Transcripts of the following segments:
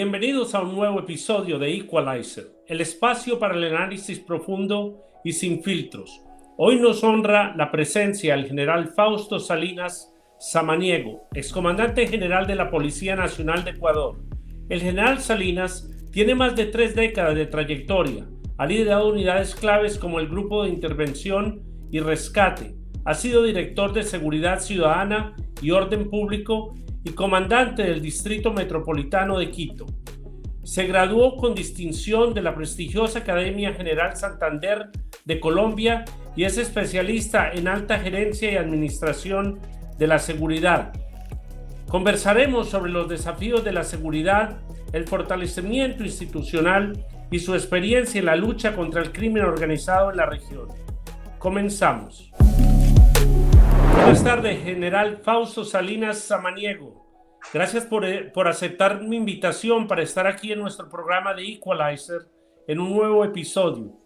Bienvenidos a un nuevo episodio de Equalizer, el espacio para el análisis profundo y sin filtros. Hoy nos honra la presencia del general Fausto Salinas Samaniego, excomandante general de la Policía Nacional de Ecuador. El general Salinas tiene más de 3 décadas de trayectoria, ha liderado unidades claves como el Grupo de Intervención y Rescate, ha sido director de Seguridad Ciudadana y Orden Público y comandante del Distrito Metropolitano de Quito. Se graduó con distinción de la prestigiosa Academia General Santander de Colombia y es especialista en alta gerencia y administración de la seguridad. Conversaremos sobre los desafíos de la seguridad, el fortalecimiento institucional y su experiencia en la lucha contra el crimen organizado en la región. Comenzamos. Buenas tardes, general Fausto Salinas Samaniego. Gracias por aceptar mi invitación para estar aquí en nuestro programa de Equalizer en un nuevo episodio.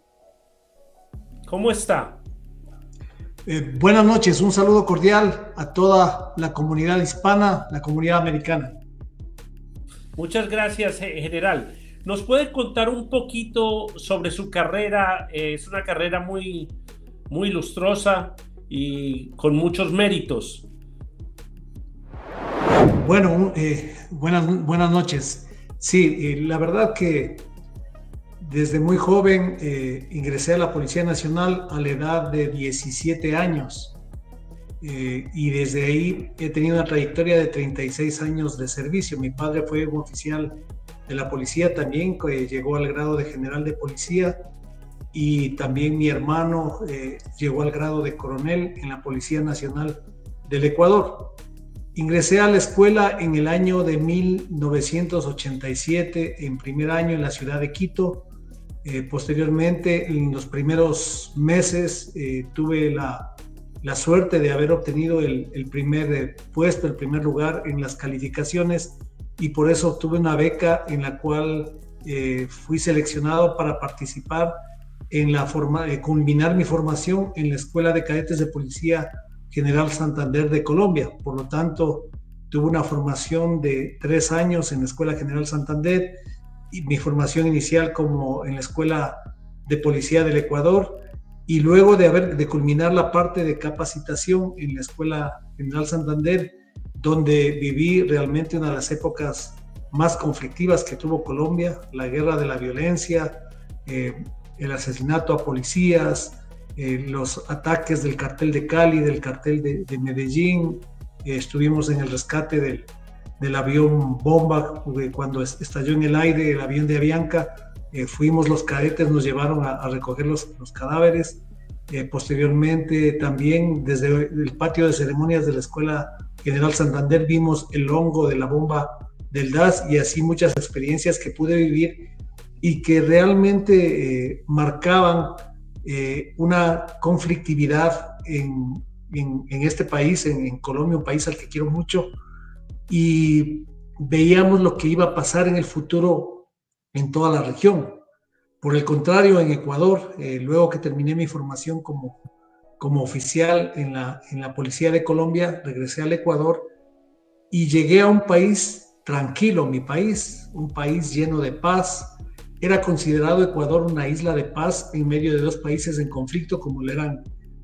¿Cómo está? Buenas noches, un saludo cordial a toda la comunidad hispana, la comunidad americana. Muchas gracias, general. ¿Nos puede contar un poquito sobre su carrera? Es una carrera muy lustrosa y con muchos méritos. Bueno, buenas noches. Sí, la verdad que desde muy joven ingresé a la Policía Nacional a la edad de 17 años y desde ahí he tenido una trayectoria de 36 años de servicio. Mi padre fue un oficial de la policía también, que llegó al grado de general de policía, y también mi hermano llegó al grado de coronel en la Policía Nacional del Ecuador. Ingresé a la escuela en el año de 1987, en primer año en la ciudad de Quito. Posteriormente, en los primeros meses, tuve la suerte de haber obtenido el primer puesto, el primer lugar en las calificaciones, y por eso obtuve una beca en la cual fui seleccionado para participar en culminar mi formación en la Escuela de Cadetes de Policía General Santander de Colombia. Por lo tanto, tuve una formación de 3 años en la Escuela General Santander y mi formación inicial como en la Escuela de Policía del Ecuador, y luego de culminar la parte de capacitación en la Escuela General Santander, donde viví realmente una de las épocas más conflictivas que tuvo Colombia, la guerra de la violencia, el asesinato a policías, los ataques del cartel de Cali, del cartel de Medellín. Estuvimos en el rescate del avión bomba cuando estalló en el aire el avión de Avianca. Fuimos los cadetes, nos llevaron a recoger los cadáveres. Posteriormente también desde el patio de ceremonias de la Escuela General Santander vimos el hongo de la bomba del DAS, y así muchas experiencias que pude vivir y que realmente marcaban una conflictividad en este país, en Colombia, un país al que quiero mucho, y veíamos lo que iba a pasar en el futuro en toda la región. Por el contrario, en Ecuador, luego que terminé mi formación como oficial en la Policía de Colombia, regresé al Ecuador y llegué a un país tranquilo, mi país, un país lleno de paz. Era considerado Ecuador una isla de paz en medio de 2 países en conflicto, como lo eran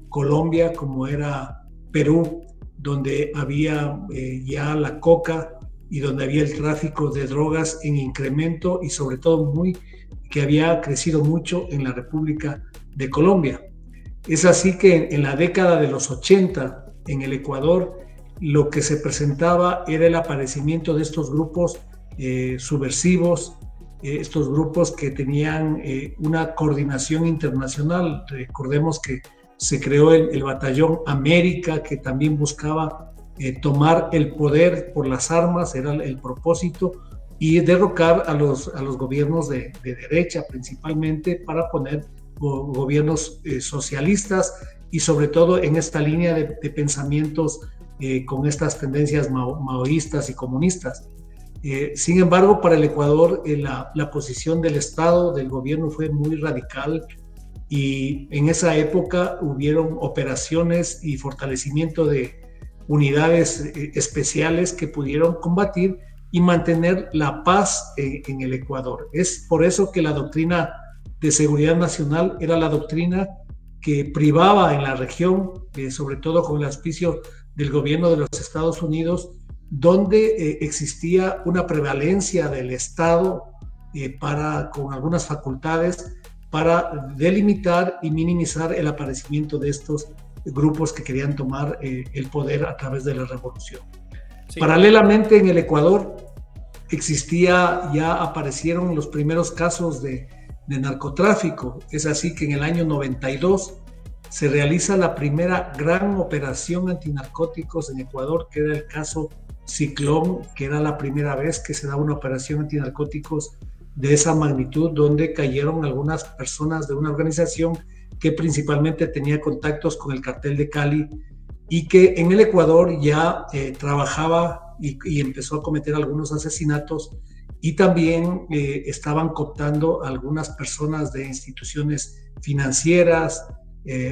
Colombia, como era Perú, donde había ya la coca y donde había el tráfico de drogas en incremento, y sobre todo que había crecido mucho en la República de Colombia. Es así que en la década de los 80 en el Ecuador lo que se presentaba era el aparecimiento de estos grupos subversivos, estos grupos que tenían una coordinación internacional. Recordemos que se creó el Batallón América, que también buscaba tomar el poder por las armas, era el propósito, y derrocar a los gobiernos de derecha principalmente, para poner gobiernos socialistas, y sobre todo en esta línea de pensamientos con estas tendencias maoístas y comunistas. Sin embargo, para el Ecuador la posición del Estado, del gobierno, fue muy radical, y en esa época hubieron operaciones y fortalecimiento de unidades especiales que pudieron combatir y mantener la paz en el Ecuador. Es por eso que la doctrina de seguridad nacional era la doctrina que privaba en la región, sobre todo con el auspicio del gobierno de los Estados Unidos, donde existía una prevalencia del Estado con algunas facultades para delimitar y minimizar el aparecimiento de estos grupos que querían tomar el poder a través de la revolución. Sí. Paralelamente en el Ecuador aparecieron los primeros casos de narcotráfico. Es así que en el año 92 se realiza la primera gran operación antinarcóticos en Ecuador, que era el caso Ciclón, que era la primera vez que se da una operación antinarcóticos de esa magnitud, donde cayeron algunas personas de una organización que principalmente tenía contactos con el cartel de Cali y que en el Ecuador ya trabajaba y empezó a cometer algunos asesinatos, y también estaban cooptando algunas personas de instituciones financieras,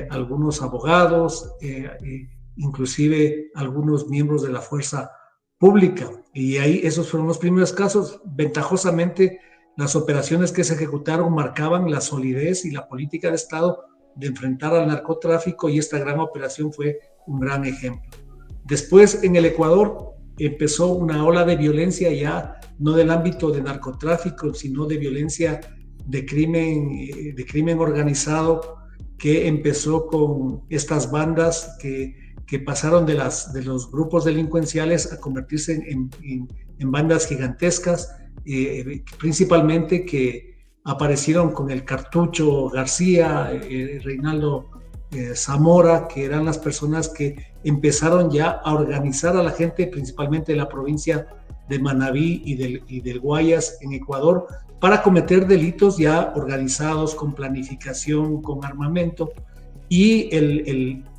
algunos abogados, inclusive algunos miembros de la fuerza pública. Y ahí esos fueron los primeros casos. Ventajosamente, las operaciones que se ejecutaron marcaban la solidez y la política de Estado de enfrentar al narcotráfico, y esta gran operación fue un gran ejemplo. Después, en el Ecuador, empezó una ola de violencia ya no del ámbito de narcotráfico, sino de violencia de crimen organizado, que empezó con estas bandas que pasaron de los grupos delincuenciales a convertirse en bandas gigantescas, principalmente que aparecieron con el Cartucho García, Reinaldo Zamora, que eran las personas que empezaron ya a organizar a la gente, principalmente de la provincia de Manabí y del Guayas en Ecuador, para cometer delitos ya organizados, con planificación, con armamento, y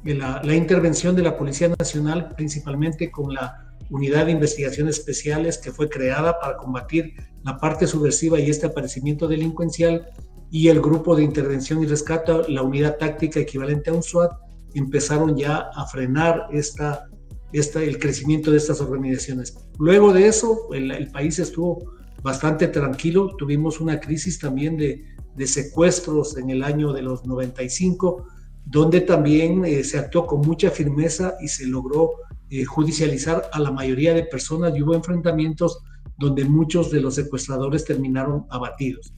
la intervención de la Policía Nacional, principalmente con la Unidad de Investigaciones Especiales, que fue creada para combatir la parte subversiva y este aparecimiento delincuencial, y el Grupo de Intervención y Rescate, la unidad táctica equivalente a un SWAT, empezaron ya a frenar el crecimiento de estas organizaciones. Luego de eso, el país estuvo bastante tranquilo. Tuvimos una crisis también de secuestros en el año de los 95, donde también se actuó con mucha firmeza y se logró judicializar a la mayoría de personas, y hubo enfrentamientos donde muchos de los secuestradores terminaron abatidos.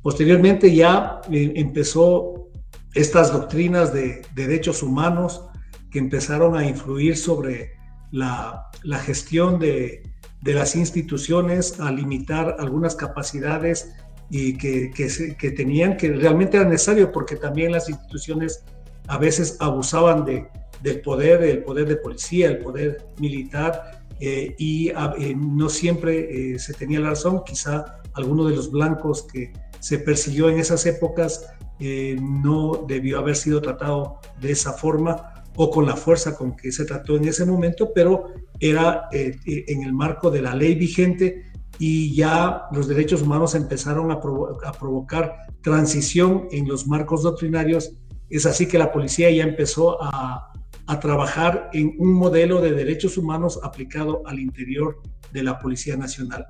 Posteriormente ya empezó estas doctrinas de derechos humanos que empezaron a influir sobre la gestión de las instituciones, a limitar algunas capacidades y que tenían, que realmente era necesario, porque también las instituciones a veces abusaban del poder de policía, el poder militar, y no siempre se tenía la razón. Quizá alguno de los blancos que se persiguió en esas épocas no debió haber sido tratado de esa forma o con la fuerza con que se trató en ese momento, pero era en el marco de la ley vigente, y ya los derechos humanos empezaron a provocar transición en los marcos doctrinarios. Es así que la policía ya empezó a trabajar en un modelo de derechos humanos aplicado al interior de la Policía Nacional.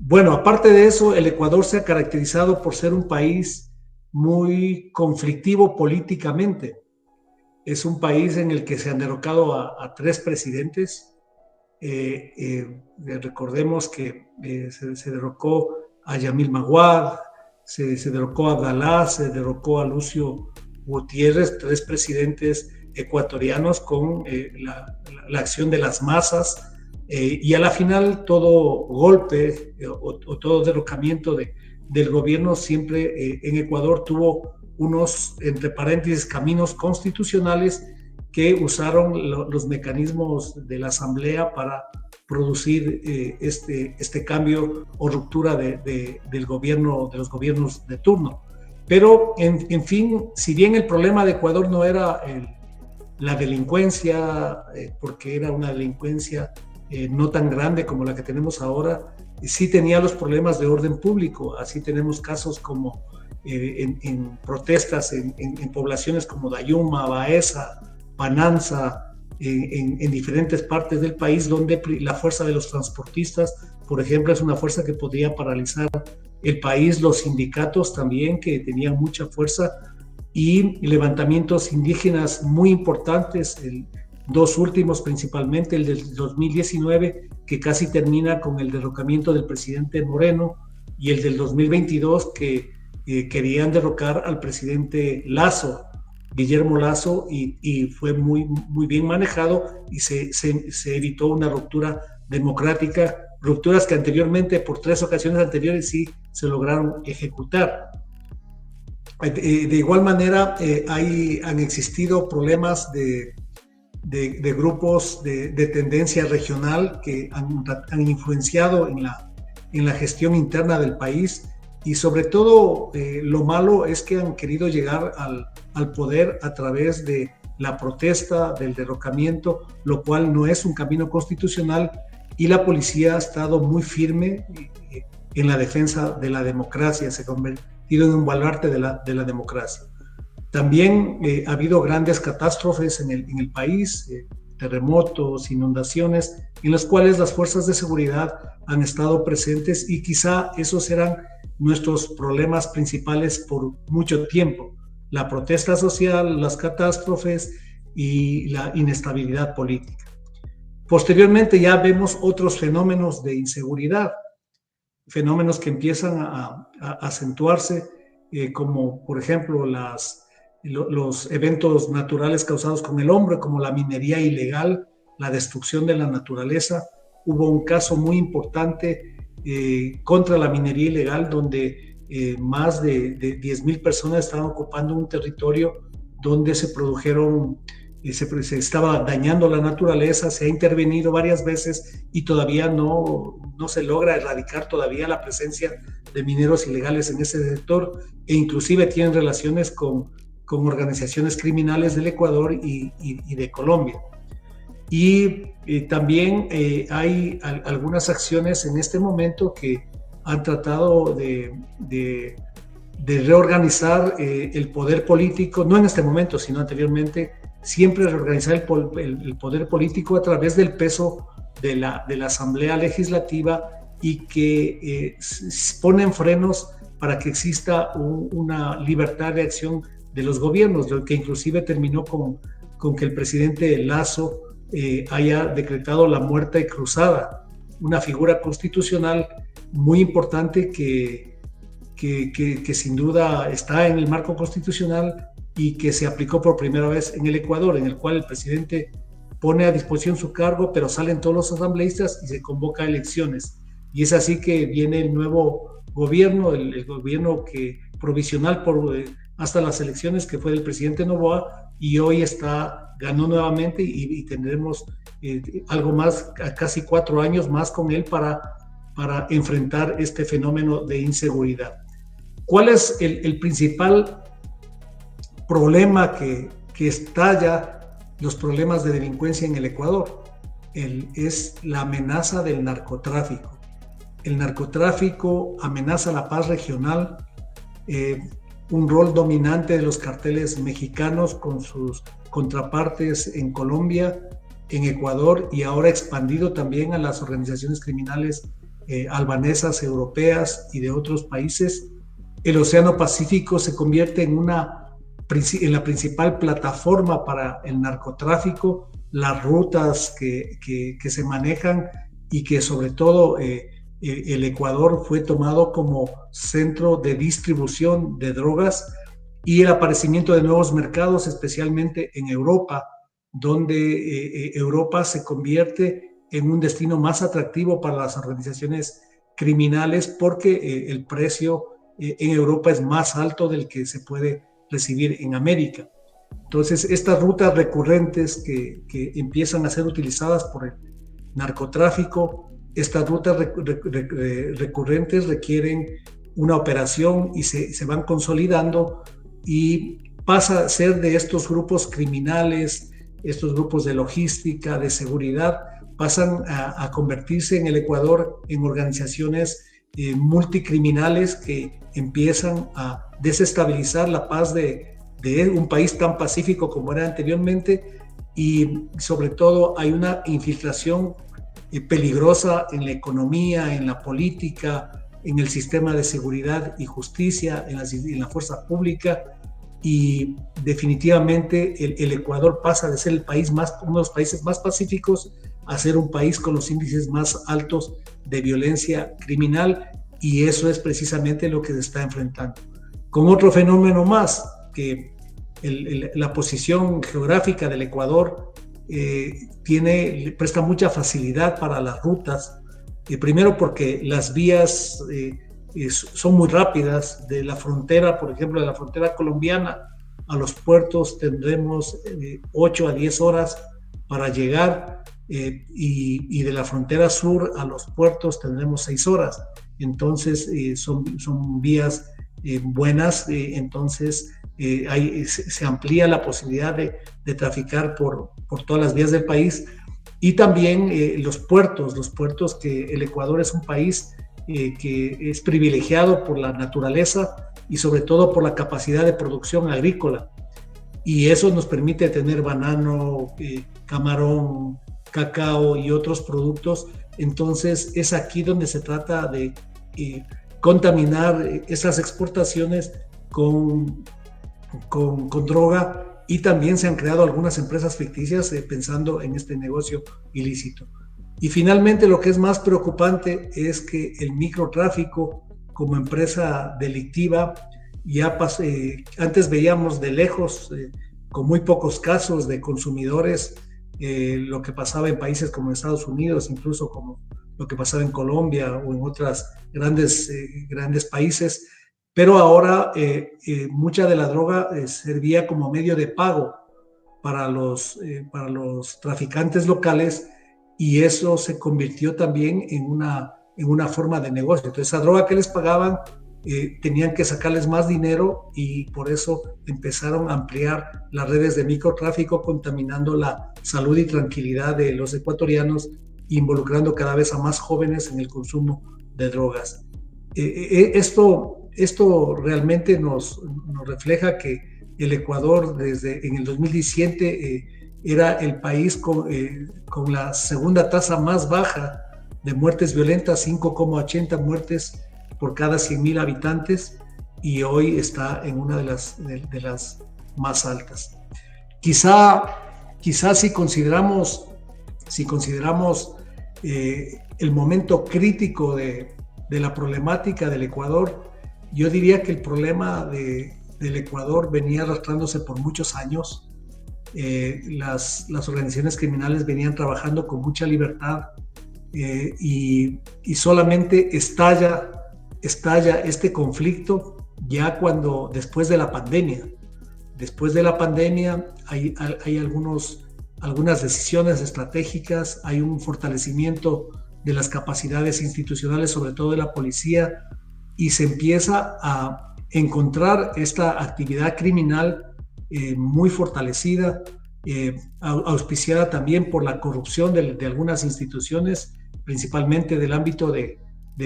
Bueno, aparte de eso, el Ecuador se ha caracterizado por ser un país muy conflictivo políticamente. Es un país en el que se han derrocado a 3 presidentes. Recordemos que se derrocó a Yamil Maguad, se derrocó a Abdalá, se derrocó a Lucio Gutiérrez, 3 presidentes ecuatorianos con la acción de las masas, y a la final todo golpe o todo derrocamiento del gobierno siempre en Ecuador tuvo unos, entre paréntesis, caminos constitucionales que usaron los mecanismos de la Asamblea para producir este cambio o ruptura del gobierno, de los gobiernos de turno. Pero, en fin, si bien el problema de Ecuador no era la delincuencia, porque era una delincuencia no tan grande como la que tenemos ahora, sí tenía los problemas de orden público. Así tenemos casos como en protestas en poblaciones como Dayuma, Baeza, Pananza, en diferentes partes del país, donde la fuerza de los transportistas por ejemplo, es una fuerza que podría paralizar el país, los sindicatos también, que tenían mucha fuerza, y levantamientos indígenas muy importantes, dos últimos principalmente, el del 2019, que casi termina con el derrocamiento del presidente Moreno, y el del 2022, que querían derrocar al presidente Lasso, Guillermo Lasso, y fue muy, muy bien manejado y se evitó una ruptura democrática, rupturas que anteriormente, por 3 ocasiones anteriores, sí se lograron ejecutar. De igual manera, han existido problemas de grupos de tendencia regional que han influenciado en la gestión interna del país, y sobre todo lo malo es que han querido llegar al poder a través de la protesta, del derrocamiento, lo cual no es un camino constitucional, y la policía ha estado muy firme en la defensa de la democracia, se ha convertido en un baluarte de la democracia. También ha habido grandes catástrofes en el país, terremotos, inundaciones, en las cuales las fuerzas de seguridad han estado presentes, y quizá esos eran nuestros problemas principales por mucho tiempo: la protesta social, las catástrofes y la inestabilidad política. Posteriormente ya vemos otros fenómenos de inseguridad, fenómenos que empiezan a acentuarse, como por ejemplo los eventos naturales causados con el hombre, como la minería ilegal, la destrucción de la naturaleza. Hubo un caso muy importante contra la minería ilegal, donde más de 10,000 personas estaban ocupando un territorio donde se produjeron, se estaba dañando la naturaleza. Se ha intervenido varias veces y todavía no se logra erradicar todavía la presencia de mineros ilegales en ese sector, e inclusive tienen relaciones con organizaciones criminales del Ecuador y de Colombia. Y también hay algunas acciones en este momento que han tratado de reorganizar el poder político, no en este momento, sino anteriormente, siempre reorganizar el poder político a través del peso de la Asamblea Legislativa, y que ponen frenos para que exista una libertad de acción de los gobiernos, lo que inclusive terminó con que el presidente Lasso haya decretado la muerte cruzada, una figura constitucional muy importante que sin duda está en el marco constitucional y que se aplicó por primera vez en el Ecuador, en el cual el presidente pone a disposición su cargo, pero salen todos los asambleístas y se convoca a elecciones. Y es así que viene el nuevo gobierno, el gobierno provisional hasta las elecciones, que fue del presidente Noboa, y hoy ganó nuevamente, y tendremos algo más, casi 4 años más con él para enfrentar este fenómeno de inseguridad. ¿Cuál es el principal problema que estalla los problemas de delincuencia en el Ecuador? Es la amenaza del narcotráfico. El narcotráfico amenaza la paz regional, un rol dominante de los carteles mexicanos con sus contrapartes en Colombia, en Ecuador, y ahora expandido también a las organizaciones criminales albanesas, europeas y de otros países. El Océano Pacífico se convierte en la principal plataforma para el narcotráfico, las rutas que se manejan, y que sobre todo el Ecuador fue tomado como centro de distribución de drogas, y el aparecimiento de nuevos mercados, especialmente en Europa, donde Europa se convierte en un destino más atractivo para las organizaciones criminales, porque el precio en Europa es más alto del que se puede recibir en América. Entonces, estas rutas recurrentes que empiezan a ser utilizadas por el narcotráfico, estas rutas recurrentes requieren una operación y se van consolidando, y pasa a ser de estos grupos criminales, estos grupos de logística, de seguridad, pasan a convertirse en el Ecuador en organizaciones multicriminales que empiezan a desestabilizar la paz de un país tan pacífico como era anteriormente, y sobre todo hay una infiltración peligrosa en la economía, en la política, en el sistema de seguridad y justicia, en la fuerza pública, y definitivamente el Ecuador pasa de ser uno de los países más pacíficos a ser un país con los índices más altos de violencia criminal, y eso es precisamente lo que se está enfrentando. Con otro fenómeno más, que la posición geográfica del Ecuador presta mucha facilidad para las rutas, primero porque las vías son muy rápidas. De la frontera, por ejemplo, de la frontera colombiana a los puertos tendremos 8 a 10 horas para llegar, y de la frontera sur a los puertos tendremos 6 horas. Entonces son vías buenas, entonces se amplía la posibilidad de traficar por todas las vías del país. Y también los puertos, que el Ecuador es un país que es privilegiado por la naturaleza y sobre todo por la capacidad de producción agrícola. Y eso nos permite tener banano, camarón, cacao y otros productos. Entonces es aquí donde se trata de contaminar esas exportaciones con droga, y también se han creado algunas empresas ficticias pensando en este negocio ilícito. Y finalmente, lo que es más preocupante es que el microtráfico como empresa delictiva antes veíamos de lejos, con muy pocos casos de consumidores, lo que pasaba en países como Estados Unidos, incluso como lo que pasaba en Colombia o en otros grandes países. Pero ahora mucha de la droga servía como medio de pago para los traficantes locales, y eso se convirtió también en una forma de negocio. Entonces, esa droga que les pagaban, tenían que sacarles más dinero, y por eso empezaron a ampliar las redes de microtráfico, contaminando la salud y tranquilidad de los ecuatorianos, involucrando cada vez a más jóvenes en el consumo de drogas. Esto realmente nos refleja que el Ecuador en el 2017 era el país con la segunda tasa más baja de muertes violentas, 5,80 muertes por cada 100.000 habitantes, y hoy está en una de las más altas. Quizá si consideramos el momento crítico de la problemática del Ecuador, yo diría que el problema del Ecuador venía arrastrándose por muchos años. Las organizaciones criminales venían trabajando con mucha libertad, y solamente estalla este conflicto ya cuando, después de la pandemia. Después de la pandemia hay algunas decisiones estratégicas, hay un fortalecimiento de las capacidades institucionales, sobre todo de la policía, y se empieza a encontrar esta actividad criminal muy fortalecida, auspiciada también por la corrupción de algunas instituciones, principalmente del ámbito de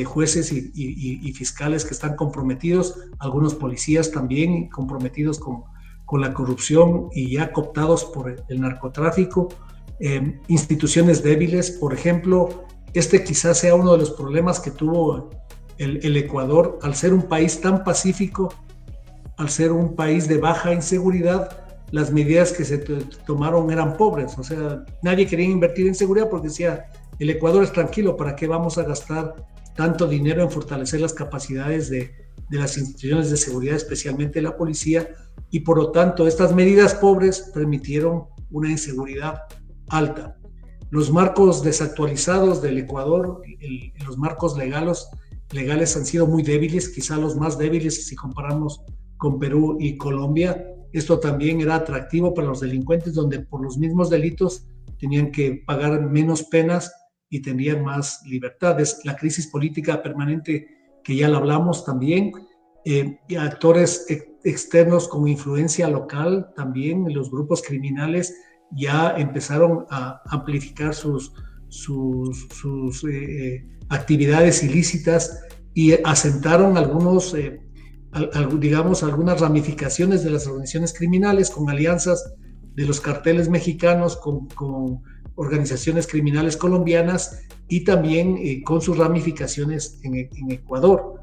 jueces y fiscales que están comprometidos, algunos policías también comprometidos con la corrupción y ya cooptados por el narcotráfico, instituciones débiles. Por ejemplo, quizás sea uno de los problemas que tuvo el Ecuador, al ser un país tan pacífico, al ser un país de baja inseguridad. Las medidas que se tomaron eran pobres, o sea, nadie quería invertir en seguridad porque decía, el Ecuador es tranquilo, ¿para qué vamos a gastar tanto dinero en fortalecer las capacidades de las instituciones de seguridad, especialmente la policía? Y por lo tanto, estas medidas pobres permitieron una inseguridad alta. Los marcos desactualizados del Ecuador, los marcos legales han sido muy débiles, quizá los más débiles si comparamos con Perú y Colombia. Esto también era atractivo para los delincuentes, donde por los mismos delitos tenían que pagar menos penas y tenían más libertades. La crisis política permanente, que ya la hablamos también, y actores externos con influencia local también, los grupos criminales ya empezaron a amplificar sus actividades ilícitas, y asentaron algunas ramificaciones de las organizaciones criminales con alianzas de los carteles mexicanos con organizaciones criminales colombianas y también con sus ramificaciones en Ecuador.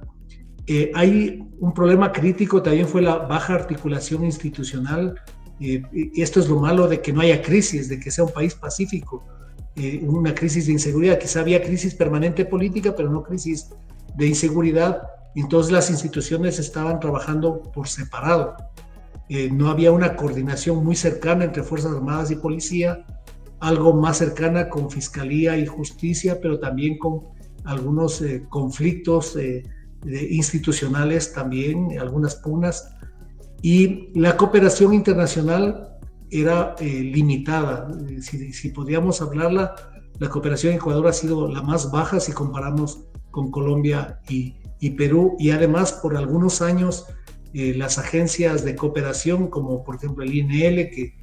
Hay un problema crítico, también fue la baja articulación institucional. Esto es lo malo de que no haya crisis, de que sea un país pacífico. Una crisis de inseguridad, quizá había crisis permanente política, pero no crisis de inseguridad. Entonces las instituciones estaban trabajando por separado. No había una coordinación muy cercana entre Fuerzas Armadas y Policía, algo más cercana con Fiscalía y Justicia, pero también con algunos conflictos institucionales también, algunas pugnas. Y la cooperación internacional era limitada. Si podíamos hablarla, la cooperación en Ecuador ha sido la más baja si comparamos con Colombia y Perú, y además por algunos años las agencias de cooperación, como por ejemplo el INL, que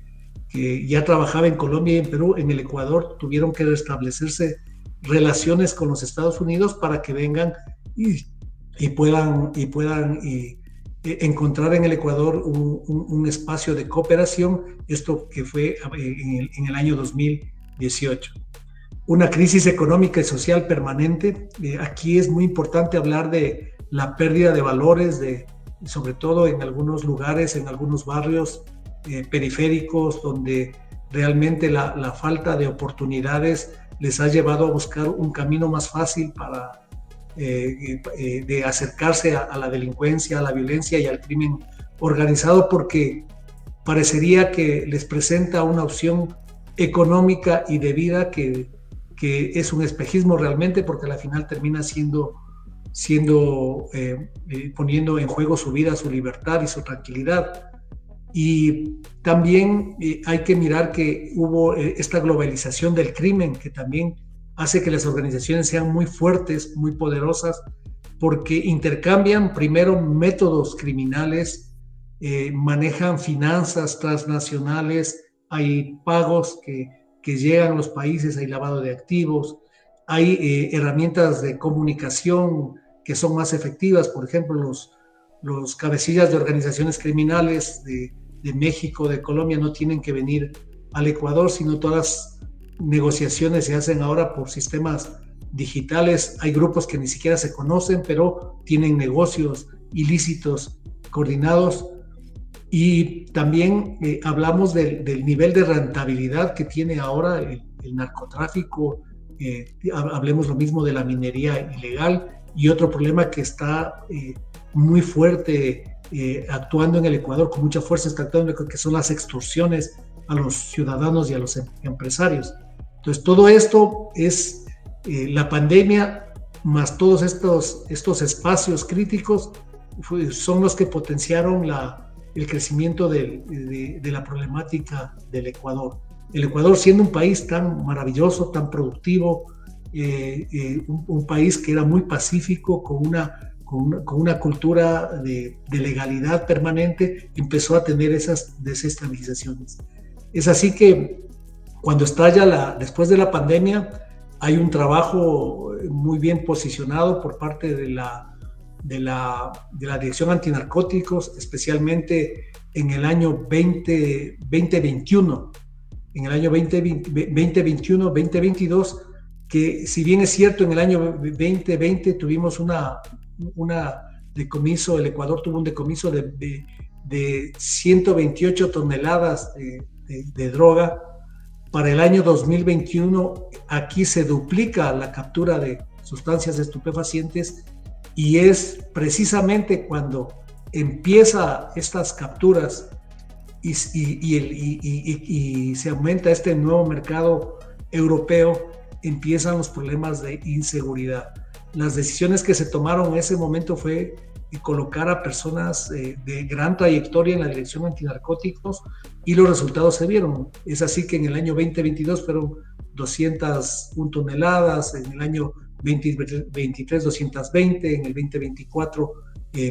ya trabajaba en Colombia y en Perú, en el Ecuador tuvieron que restablecerse relaciones con los Estados Unidos para que vengan y puedan encontrar en el Ecuador un espacio de cooperación, esto que fue en el año 2018. Una crisis económica y social permanente. Aquí es muy importante hablar de la pérdida de valores, sobre todo en algunos lugares, en algunos barrios periféricos, donde realmente la falta de oportunidades les ha llevado a buscar un camino más fácil de acercarse a la delincuencia, a la violencia y al crimen organizado, porque parecería que les presenta una opción económica y de vida que es un espejismo realmente, porque al final termina poniendo en juego su vida, su libertad y su tranquilidad. Y también hay que mirar que hubo esta globalización del crimen, que también hace que las organizaciones sean muy fuertes, muy poderosas, porque intercambian primero métodos criminales, manejan finanzas transnacionales, hay pagos que llegan a los países, hay lavado de activos, hay herramientas de comunicación que son más efectivas. Por ejemplo, los cabecillas de organizaciones criminales de México, de Colombia, no tienen que venir al Ecuador, sino todas las negociaciones se hacen ahora por sistemas digitales. Hay grupos que ni siquiera se conocen, pero tienen negocios ilícitos coordinados. Y también hablamos del nivel de rentabilidad que tiene ahora el narcotráfico. Hablemos lo mismo de la minería ilegal, y otro problema que está muy fuerte actuando en el Ecuador, con mucha fuerza está actuando, que son las extorsiones a los ciudadanos y a los empresarios. Entonces todo esto es la pandemia más todos estos espacios críticos son los que potenciaron el crecimiento de la problemática del Ecuador. El Ecuador, siendo un país tan maravilloso, tan productivo, un país que era muy pacífico, con una cultura de legalidad permanente, empezó a tener esas desestabilizaciones. Es así que cuando estalla después de la pandemia, hay un trabajo muy bien posicionado por parte de la Dirección Antinarcóticos, especialmente en el año 2021, en el año 2021, 2022, que si bien es cierto, en el año 2020 tuvimos una decomiso, el Ecuador tuvo un decomiso de 128 toneladas de droga. Para el año 2021 aquí se duplica la captura de sustancias estupefacientes, y es precisamente cuando empieza estas capturas y se aumenta este nuevo mercado europeo, empiezan los problemas de inseguridad. Las decisiones que se tomaron en ese momento fue colocar a personas de gran trayectoria en la Dirección Antinarcóticos, y los resultados se vieron. Es así que en el año 2022 fueron 201 toneladas, en el año 2023 220, en el 2024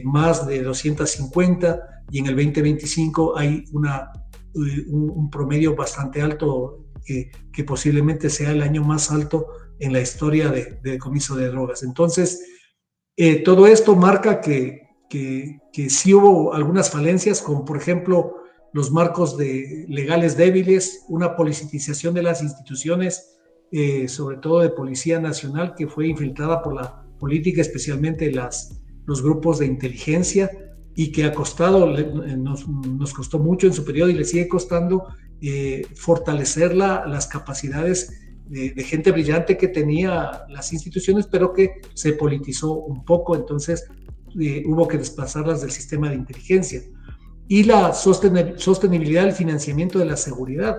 más de 250, y en el 2025 hay un promedio bastante alto, que posiblemente sea el año más alto en la historia de decomiso de drogas. Entonces, todo esto marca que sí hubo algunas falencias, como por ejemplo los marcos legales débiles, una politización de las instituciones, sobre todo de Policía Nacional, que fue infiltrada por la política, especialmente los grupos de inteligencia, y que nos costó mucho en su periodo y le sigue costando fortalecer las capacidades de gente brillante que tenía las instituciones, pero que se politizó un poco, entonces hubo que desplazarlas del sistema de inteligencia. Y la sostenibilidad del financiamiento de la seguridad.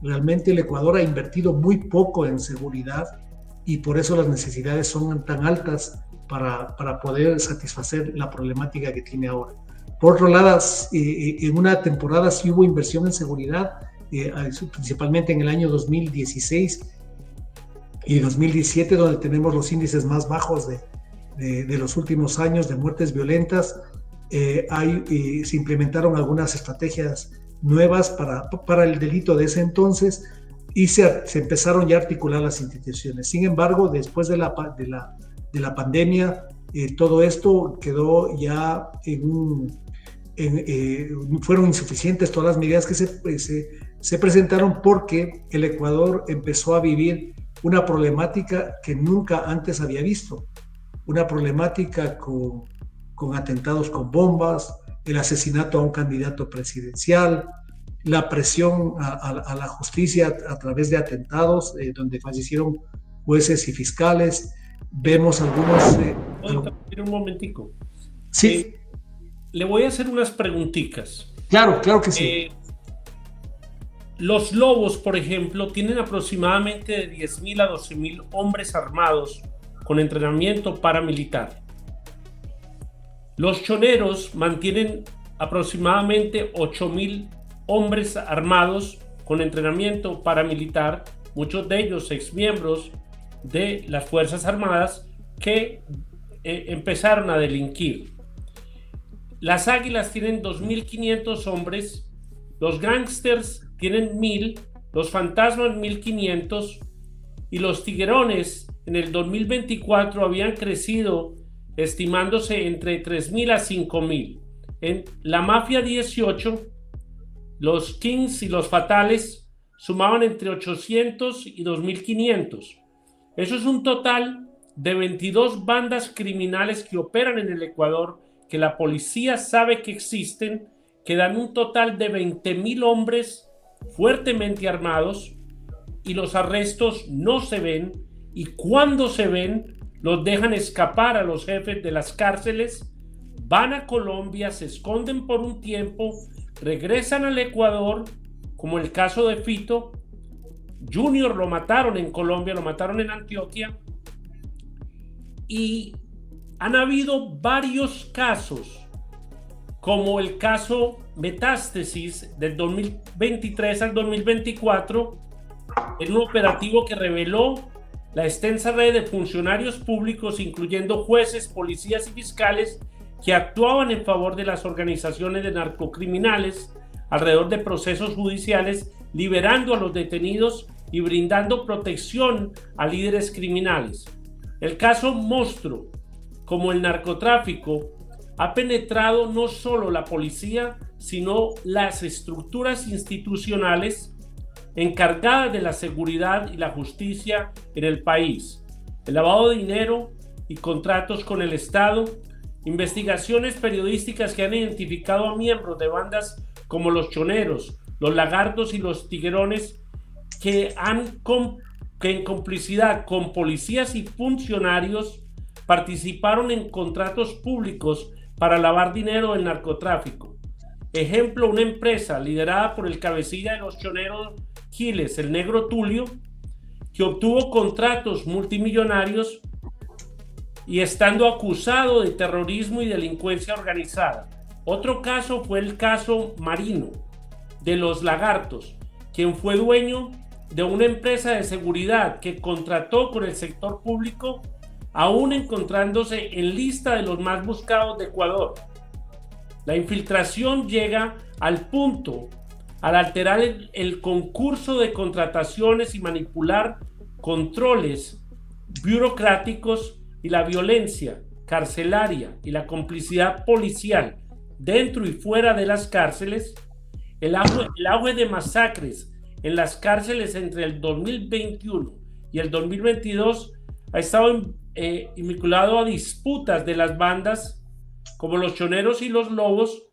Realmente el Ecuador ha invertido muy poco en seguridad y por eso las necesidades son tan altas para poder satisfacer la problemática que tiene ahora. Por otro lado, en una temporada sí hubo inversión en seguridad, principalmente en el año 2016 y 2017, donde tenemos los índices más bajos de los últimos años de muertes violentas. Se implementaron algunas estrategias nuevas para el delito de ese entonces y se empezaron ya a articular las instituciones. Sin embargo, después de la pandemia, todo esto quedó ya fueron insuficientes todas las medidas que se presentaron, porque el Ecuador empezó a vivir una problemática que nunca antes había visto, una problemática con atentados con bombas, el asesinato a un candidato presidencial, la presión a la justicia a través de atentados, donde fallecieron jueces y fiscales. Vemos algunos... un momentico. Sí. Le voy a hacer unas preguntitas. Claro que sí. Los lobos, por ejemplo, tienen aproximadamente de 10.000 a 12.000 hombres armados con entrenamiento paramilitar. Los choneros mantienen aproximadamente 8.000 hombres armados con entrenamiento paramilitar, muchos de ellos exmiembros de las Fuerzas Armadas que empezaron a delinquir. Las águilas tienen 2.500 hombres, los gángsters tienen 1.000, los fantasmas 1.500 y los tiguerones en el 2024 habían crecido estimándose entre 3.000 a 5.000. En la Mafia 18, los Kings y los Fatales sumaban entre 800 y 2.500. Eso es un total de 22 bandas criminales que operan en el Ecuador, que la policía sabe que existen, que dan un total de 20.000 hombres fuertemente armados, y los arrestos no se ven, y cuando se ven los dejan escapar a los jefes de las cárceles, van a Colombia, se esconden por un tiempo, regresan al Ecuador, como el caso de Fito Junior. Lo mataron en Colombia, lo mataron en Antioquia, y han habido varios casos, como el caso Metástasis del 2023 al 2024, en un operativo que reveló la extensa red de funcionarios públicos, incluyendo jueces, policías y fiscales, que actuaban en favor de las organizaciones de narcocriminales alrededor de procesos judiciales, liberando a los detenidos y brindando protección a líderes criminales. El caso monstruo, como el narcotráfico, ha penetrado no solo la policía, sino las estructuras institucionales encargadas de la seguridad y la justicia en el país. El lavado de dinero y contratos con el Estado, investigaciones periodísticas que han identificado a miembros de bandas como los choneros, los lagartos y los tiguerones, que en complicidad con policías y funcionarios participaron en contratos públicos para lavar dinero del narcotráfico. Ejemplo, una empresa liderada por el cabecilla de los choneros Giles, el Negro Tulio, que obtuvo contratos multimillonarios y estando acusado de terrorismo y delincuencia organizada. Otro caso fue el caso Marino, de los Lagartos, quien fue dueño de una empresa de seguridad que contrató con el sector público, aún encontrándose en lista de los más buscados de Ecuador. La infiltración llega al punto al alterar el concurso de contrataciones y manipular controles burocráticos, y la violencia carcelaria y la complicidad policial dentro y fuera de las cárceles, El auge de masacres en las cárceles entre el 2021 y el 2022 ha estado vinculado a disputas de las bandas como los choneros y los lobos,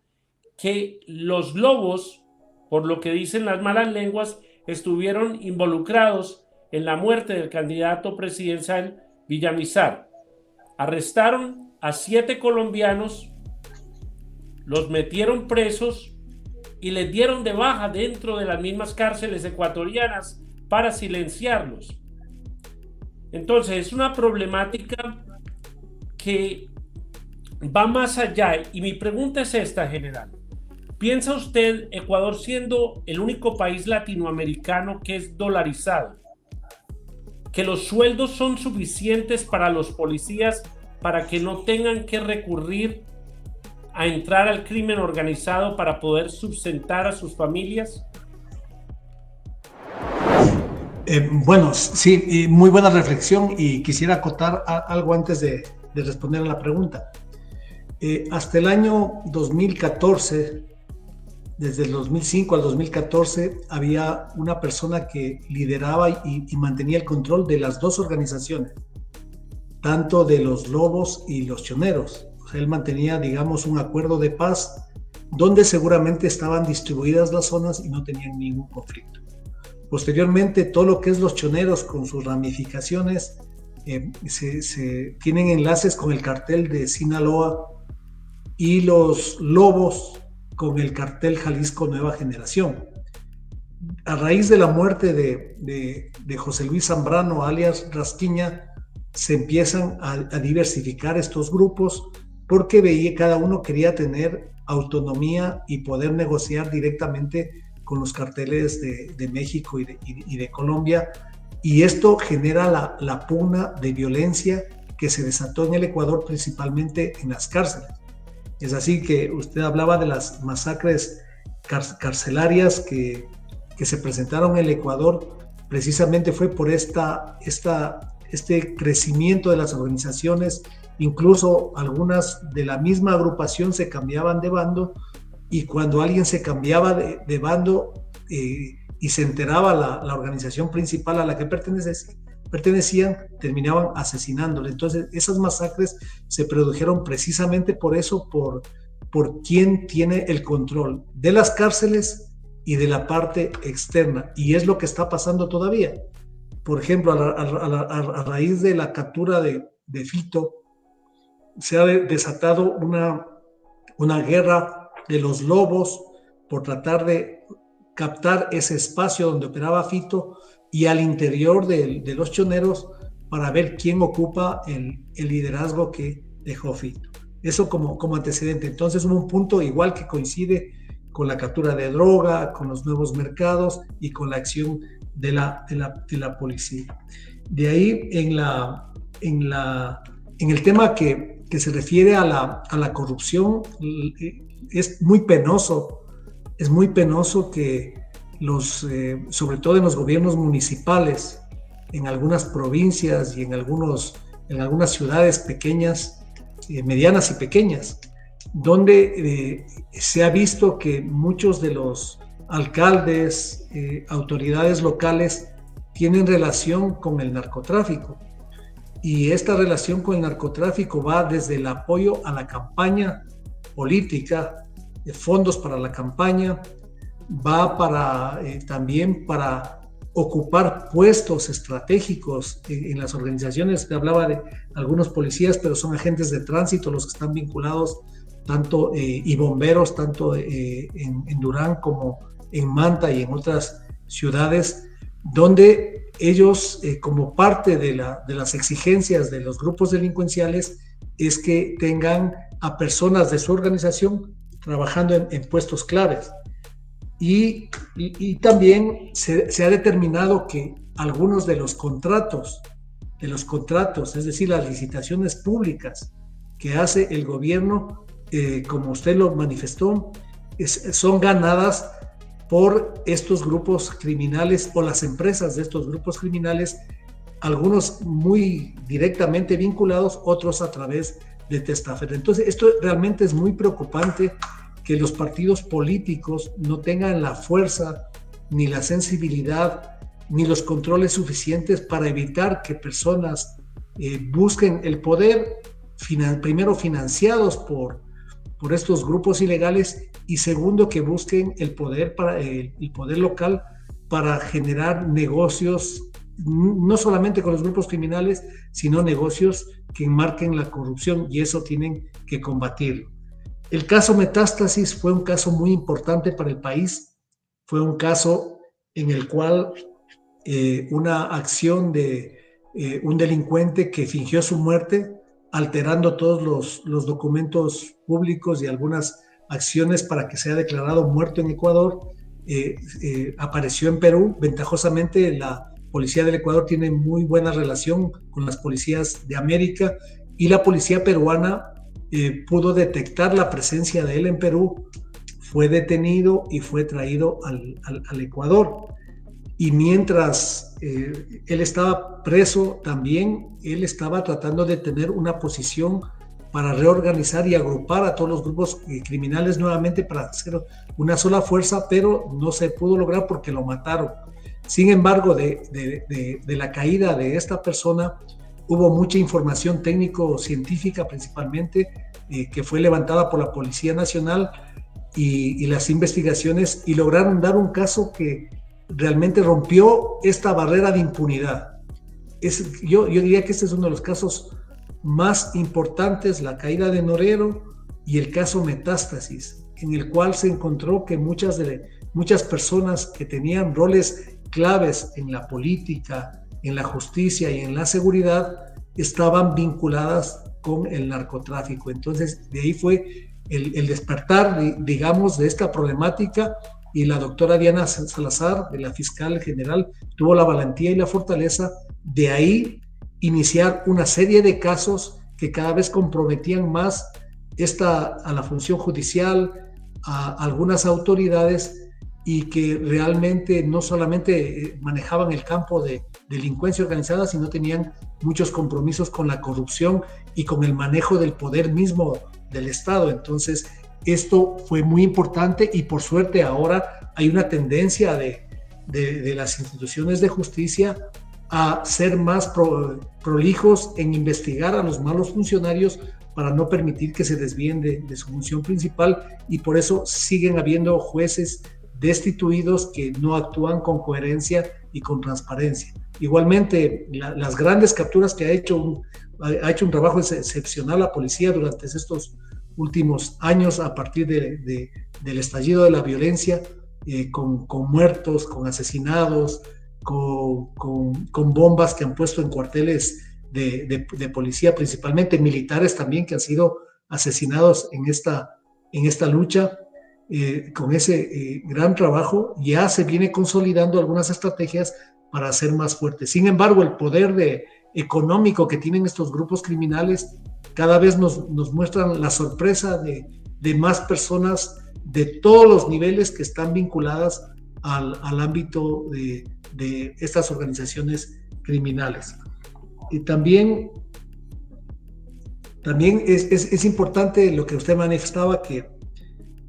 que los lobos, por lo que dicen las malas lenguas, estuvieron involucrados en la muerte del candidato presidencial Villamizar. Arrestaron a 7 colombianos, los metieron presos y les dieron de baja dentro de las mismas cárceles ecuatorianas para silenciarlos. Entonces es una problemática que va más allá, y mi pregunta es esta, general. ¿Piensa usted, Ecuador siendo el único país latinoamericano que es dolarizado, que los sueldos son suficientes para los policías para que no tengan que recurrir a entrar al crimen organizado para poder sustentar a sus familias? Bueno, sí, muy buena reflexión, y quisiera acotar algo antes de responder a la pregunta. Hasta el año 2014, desde el 2005 al 2014, había una persona que lideraba y mantenía el control de las dos organizaciones, tanto de los lobos y los choneros. O sea, él mantenía, digamos, un acuerdo de paz donde seguramente estaban distribuidas las zonas y no tenían ningún conflicto. Posteriormente, todo lo que es los choneros con sus ramificaciones se tienen enlaces con el cartel de Sinaloa, y los lobos con el cartel Jalisco Nueva Generación. A raíz de la muerte de José Luis Zambrano, alias Rasquiña, se empiezan a diversificar estos grupos, porque cada uno quería tener autonomía y poder negociar directamente con los carteles de México y de Colombia, y esto genera la pugna de violencia que se desató en el Ecuador, principalmente en las cárceles. Es así que usted hablaba de las masacres carcelarias que se presentaron en el Ecuador. Precisamente fue por este crecimiento de las organizaciones. Incluso algunas de la misma agrupación se cambiaban de bando, y cuando alguien se cambiaba de bando y se enteraba la organización principal a la que pertenecían, terminaban asesinándole. Entonces esas masacres se produjeron precisamente por eso, por quien tiene el control de las cárceles y de la parte externa, y es lo que está pasando todavía. Por ejemplo, a raíz de la captura de Fito, se ha desatado una guerra de los lobos por tratar de captar ese espacio donde operaba Fito, y al interior de los choneros, para ver quién ocupa el liderazgo que dejó Fito. Eso como antecedente. Entonces hubo un punto igual que coincide con la captura de droga, con los nuevos mercados y con la acción de la policía. De ahí en el tema que se refiere a la corrupción, es muy penoso que sobre todo en los gobiernos municipales, en algunas provincias y en algunas ciudades pequeñas, medianas y pequeñas, donde se ha visto que muchos de los alcaldes, autoridades locales, tienen relación con el narcotráfico. Y esta relación con el narcotráfico va desde el apoyo a la campaña política, fondos para la campaña, va también para ocupar puestos estratégicos en las organizaciones. Te hablaba de algunos policías, pero son agentes de tránsito los que están vinculados, tanto y bomberos, tanto en Durán como en Manta y en otras ciudades, donde ellos, como parte de las exigencias de los grupos delincuenciales, es que tengan a personas de su organización trabajando en puestos claves. Y también se ha determinado que algunos de los contratos, es decir, las licitaciones públicas que hace el gobierno, como usted lo manifestó, son ganadas por estos grupos criminales o las empresas de estos grupos criminales, algunos muy directamente vinculados, otros a través de testaferros. Entonces, esto realmente es muy preocupante, que los partidos políticos no tengan la fuerza, ni la sensibilidad, ni los controles suficientes para evitar que personas busquen el poder, primero financiados por estos grupos ilegales, y segundo, que busquen el poder local para generar negocios, no solamente con los grupos criminales, sino negocios que enmarquen la corrupción, y eso tienen que combatirlo. El caso Metástasis fue un caso muy importante para el país. Fue un caso en el cual una acción de un delincuente que fingió su muerte, alterando todos los documentos públicos y algunas acciones para que sea declarado muerto en Ecuador, apareció en Perú. Ventajosamente, la policía del Ecuador tiene muy buena relación con las policías de América, y la policía peruana pudo detectar la presencia de él en Perú, fue detenido y fue traído al Ecuador. Y mientras él estaba preso, también él estaba tratando de tener una posición para reorganizar y agrupar a todos los grupos criminales nuevamente para hacer una sola fuerza, pero no se pudo lograr porque lo mataron. Sin embargo, de la caída de esta persona hubo mucha información técnico-científica principalmente, que fue levantada por la Policía Nacional y las investigaciones, y lograron dar un caso que realmente rompió esta barrera de impunidad. Yo diría que este es uno de los casos más importantes, la caída de Norero y el caso Metástasis, en el cual se encontró que muchas personas que tenían roles claves en la política, en la justicia y en la seguridad estaban vinculadas con el narcotráfico. Entonces, de ahí fue el despertar, digamos, de esta problemática, y la doctora Diana Salazar, de la fiscal general, tuvo la valentía y la fortaleza de ahí iniciar una serie de casos que cada vez comprometían más a la función judicial, a algunas autoridades, y que realmente no solamente manejaban el campo de delincuencia organizada, sino tenían muchos compromisos con la corrupción y con el manejo del poder mismo del Estado. Entonces, esto fue muy importante, y por suerte ahora hay una tendencia de las instituciones de justicia a ser más prolijos en investigar a los malos funcionarios para no permitir que se desvíen de su función principal, y por eso siguen habiendo jueces destituidos que no actúan con coherencia y con transparencia. Igualmente, las grandes capturas que ha hecho un trabajo excepcional la policía durante estos últimos años, a partir del estallido de la violencia, con muertos, con asesinados, con bombas que han puesto en cuarteles de policía, principalmente militares también, que han sido asesinados en esta lucha. Con ese gran trabajo ya se viene consolidando algunas estrategias para ser más fuertes. Sin embargo, el poder económico que tienen estos grupos criminales cada vez nos muestran la sorpresa de más personas de todos los niveles que están vinculadas al ámbito de estas organizaciones criminales. Y también es importante lo que usted manifestaba, que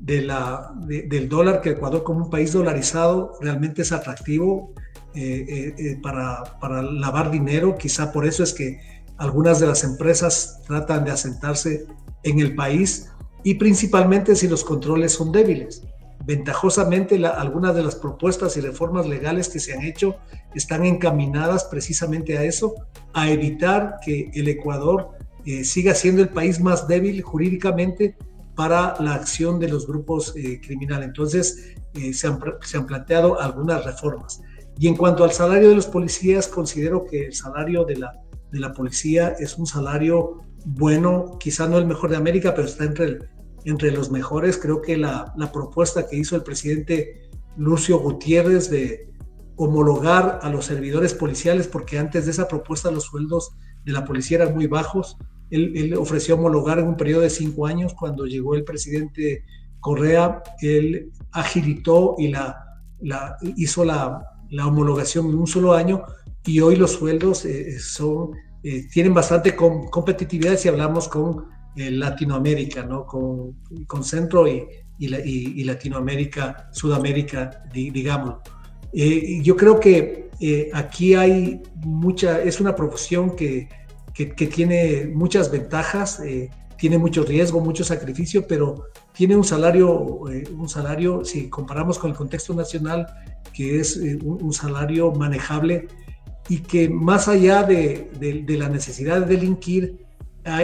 del dólar, que Ecuador como un país dolarizado realmente es atractivo para lavar dinero. Quizá por eso es que algunas de las empresas tratan de asentarse en el país, y principalmente si los controles son débiles. Ventajosamente, algunas de las propuestas y reformas legales que se han hecho están encaminadas precisamente a eso, a evitar que el Ecuador siga siendo el país más débil jurídicamente para la acción de los grupos criminales. Entonces, se han planteado algunas reformas. Y en cuanto al salario de los policías, considero que el salario de la policía es un salario bueno, quizá no el mejor de América, pero está entre los mejores. Creo que la propuesta que hizo el presidente Lucio Gutiérrez de homologar a los servidores policiales, porque antes de esa propuesta los sueldos de la policía eran muy bajos. Él ofreció homologar en un periodo de 5 años. Cuando llegó el presidente Correa, él agilitó y hizo la homologación en un solo año, y hoy los sueldos tienen bastante competitividad si hablamos con Latinoamérica, ¿no? con Centro y y Latinoamérica, Sudamérica, digamos. Yo creo que aquí hay es una profesión que tiene muchas ventajas, tiene mucho riesgo, mucho sacrificio, pero tiene un salario, si comparamos con el contexto nacional, que es un salario manejable y que más allá de la necesidad de delinquir,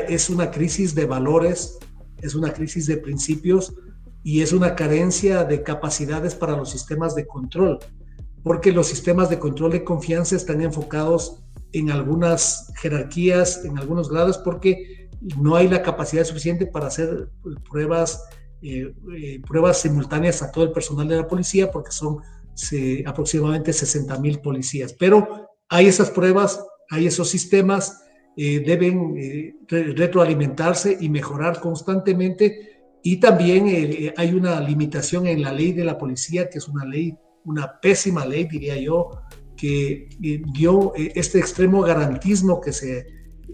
es una crisis de valores, es una crisis de principios y es una carencia de capacidades para los sistemas de control, porque los sistemas de control de confianza están enfocados en algunas jerarquías, en algunos grados, porque no hay la capacidad suficiente para hacer pruebas simultáneas a todo el personal de la policía, porque son aproximadamente 60,000 policías. Pero hay esas pruebas, hay esos sistemas, deben retroalimentarse y mejorar constantemente. Y también hay una limitación en la ley de la policía, que es una pésima ley, diría yo, que dio este extremo garantismo que se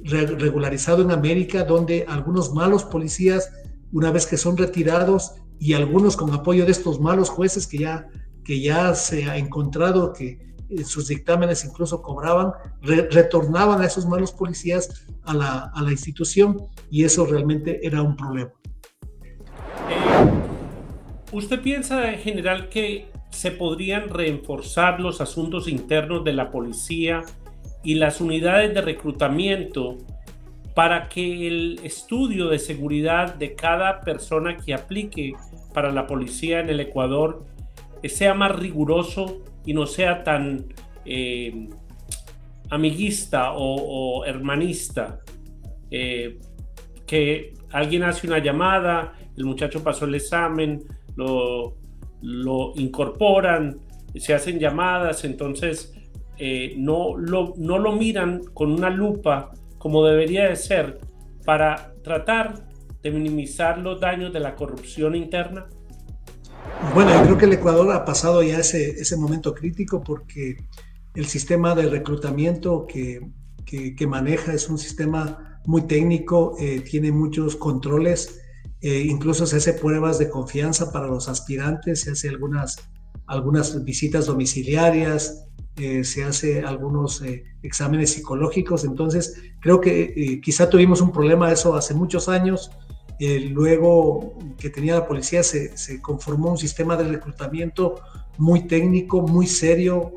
regularizado en América, donde algunos malos policías, una vez que son retirados, y algunos con apoyo de estos malos jueces que ya se ha encontrado que sus dictámenes incluso cobraban, retornaban a esos malos policías a la institución, y eso realmente era un problema. ¿Usted piensa en general que se podrían reforzar los asuntos internos de la policía y las unidades de reclutamiento para que el estudio de seguridad de cada persona que aplique para la policía en el Ecuador sea más riguroso y no sea tan amiguista o hermanista? Que alguien hace una llamada, el muchacho pasó el examen, lo incorporan, se hacen llamadas, entonces no lo miran con una lupa como debería de ser para tratar de minimizar los daños de la corrupción interna. Bueno, yo creo que el Ecuador ha pasado ya ese momento crítico, porque el sistema de reclutamiento que maneja es un sistema muy técnico, tiene muchos controles, incluso se hace pruebas de confianza para los aspirantes, se hace algunas visitas domiciliarias, se hace algunos exámenes psicológicos. Entonces creo que quizá tuvimos un problema de eso hace muchos años. Luego que tenía la policía se conformó un sistema de reclutamiento muy técnico, muy serio,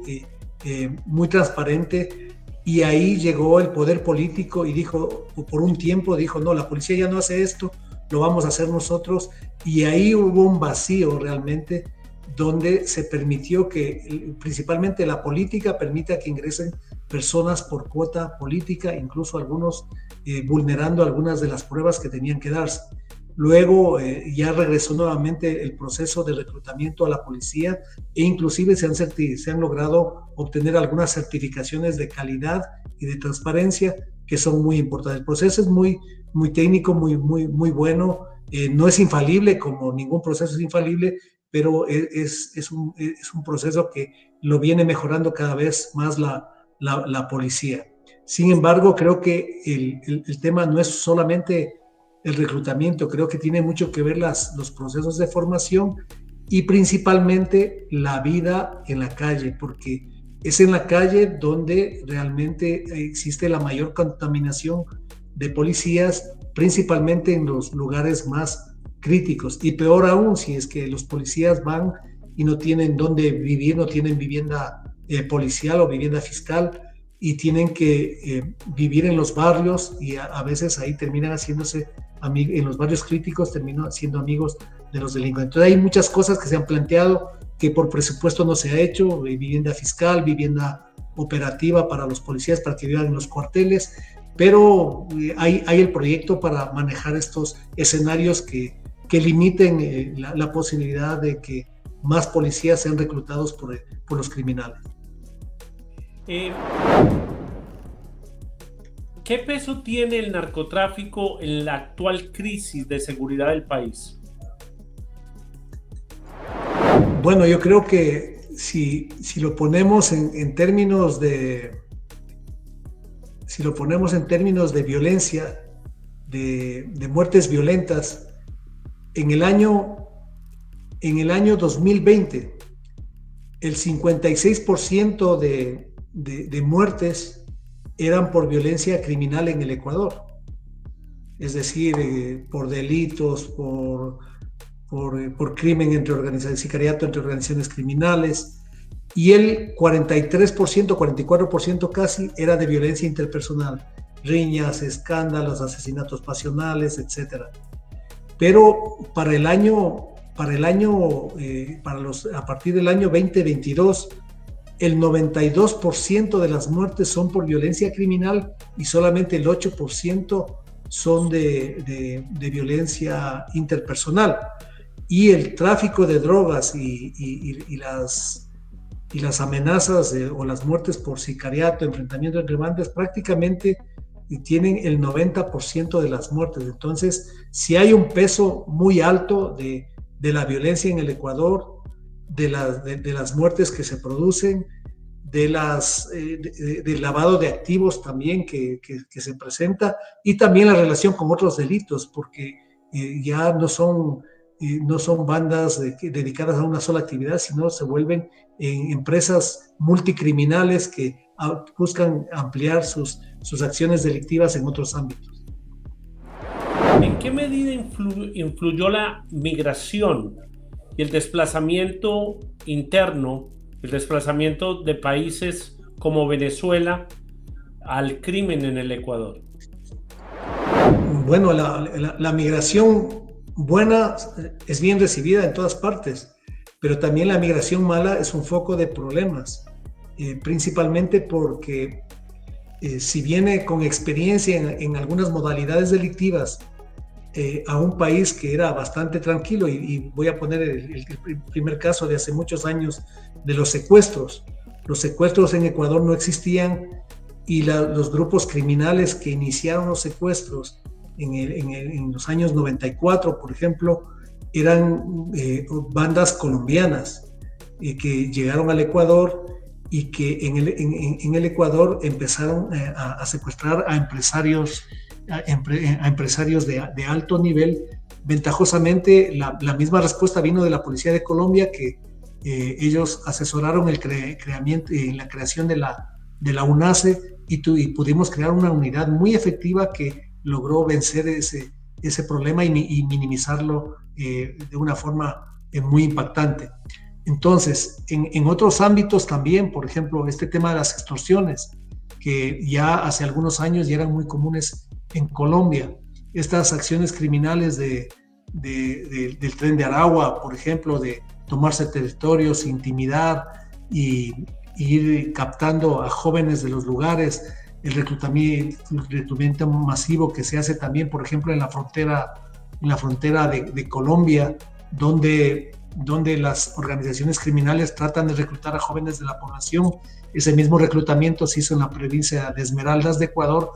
muy transparente, y ahí llegó el poder político y dijo, por un tiempo dijo, no, la policía ya no hace esto, lo vamos a hacer nosotros, y ahí hubo un vacío realmente, donde se permitió que principalmente la política permita que ingresen personas por cuota política, incluso algunos vulnerando algunas de las pruebas que tenían que darse. Luego ya regresó nuevamente el proceso de reclutamiento a la policía, e inclusive se han logrado obtener algunas certificaciones de calidad y de transparencia que son muy importantes. El proceso es muy técnico, muy bueno, no es infalible, como ningún proceso es infalible, pero es un proceso que lo viene mejorando cada vez más la policía. Sin embargo, creo que el tema no es solamente el reclutamiento, creo que tiene mucho que ver los procesos de formación y principalmente la vida en la calle, porque es en la calle donde realmente existe la mayor contaminación de policías, principalmente en los lugares más críticos, y peor aún si es que los policías van y no tienen dónde vivir, no tienen vivienda policial o vivienda fiscal, y tienen que vivir en los barrios, y a veces ahí terminan haciéndose en los barrios críticos, terminan siendo amigos de los delincuentes. Entonces hay muchas cosas que se han planteado que por presupuesto no se ha hecho, vivienda fiscal, vivienda operativa para los policías para que vivan en los cuarteles, pero hay el proyecto para manejar estos escenarios que limiten la posibilidad de que más policías sean reclutados por los criminales. ¿Qué peso tiene el narcotráfico en la actual crisis de seguridad del país? Bueno, yo creo que si lo ponemos en términos de violencia, de muertes violentas, en el año en el año 2020, el 56% de muertes eran por violencia criminal en el Ecuador. Es decir, por delitos, por crimen entre organizaciones, sicariato entre organizaciones criminales, y el 43%, 44% casi, era de violencia interpersonal, riñas, escándalos, asesinatos pasionales, etc. Pero a partir del año 2022, el 92% de las muertes son por violencia criminal y solamente el 8% son de violencia interpersonal. Y el tráfico de drogas y las amenazas o las muertes por sicariato, enfrentamiento entre bandas, prácticamente tienen el 90% de las muertes. Entonces, sí hay un peso muy alto de la violencia en el Ecuador, de las muertes que se producen, del lavado de activos también que se presenta, y también la relación con otros delitos, porque ya no son bandas dedicadas a una sola actividad, sino se vuelven empresas multicriminales que buscan ampliar sus acciones delictivas en otros ámbitos. ¿En qué medida influyó la migración y el desplazamiento interno, el desplazamiento de países como Venezuela al crimen en el Ecuador? Bueno, la migración buena es bien recibida en todas partes, pero también la migración mala es un foco de problemas, principalmente porque si viene con experiencia en algunas modalidades delictivas a un país que era bastante tranquilo, y voy a poner el primer caso de hace muchos años de los secuestros. Los secuestros en Ecuador no existían, y los grupos criminales que iniciaron los secuestros en los años 94, por ejemplo, eran bandas colombianas que llegaron al Ecuador y que en el Ecuador empezaron a secuestrar a empresarios de alto nivel. Ventajosamente, la misma respuesta vino de la Policía de Colombia, que ellos asesoraron la creación de la UNACE, y pudimos crear una unidad muy efectiva que logró vencer ese problema y minimizarlo de una forma muy impactante. Entonces, en otros ámbitos también, por ejemplo, este tema de las extorsiones, que ya hace algunos años ya eran muy comunes en Colombia. Estas acciones criminales del Tren de Aragua, por ejemplo, de tomarse territorios, intimidar y ir captando a jóvenes de los lugares, el reclutamiento masivo que se hace también, por ejemplo, en la frontera de Colombia, donde las organizaciones criminales tratan de reclutar a jóvenes de la población. Ese mismo reclutamiento se hizo en la provincia de Esmeraldas de Ecuador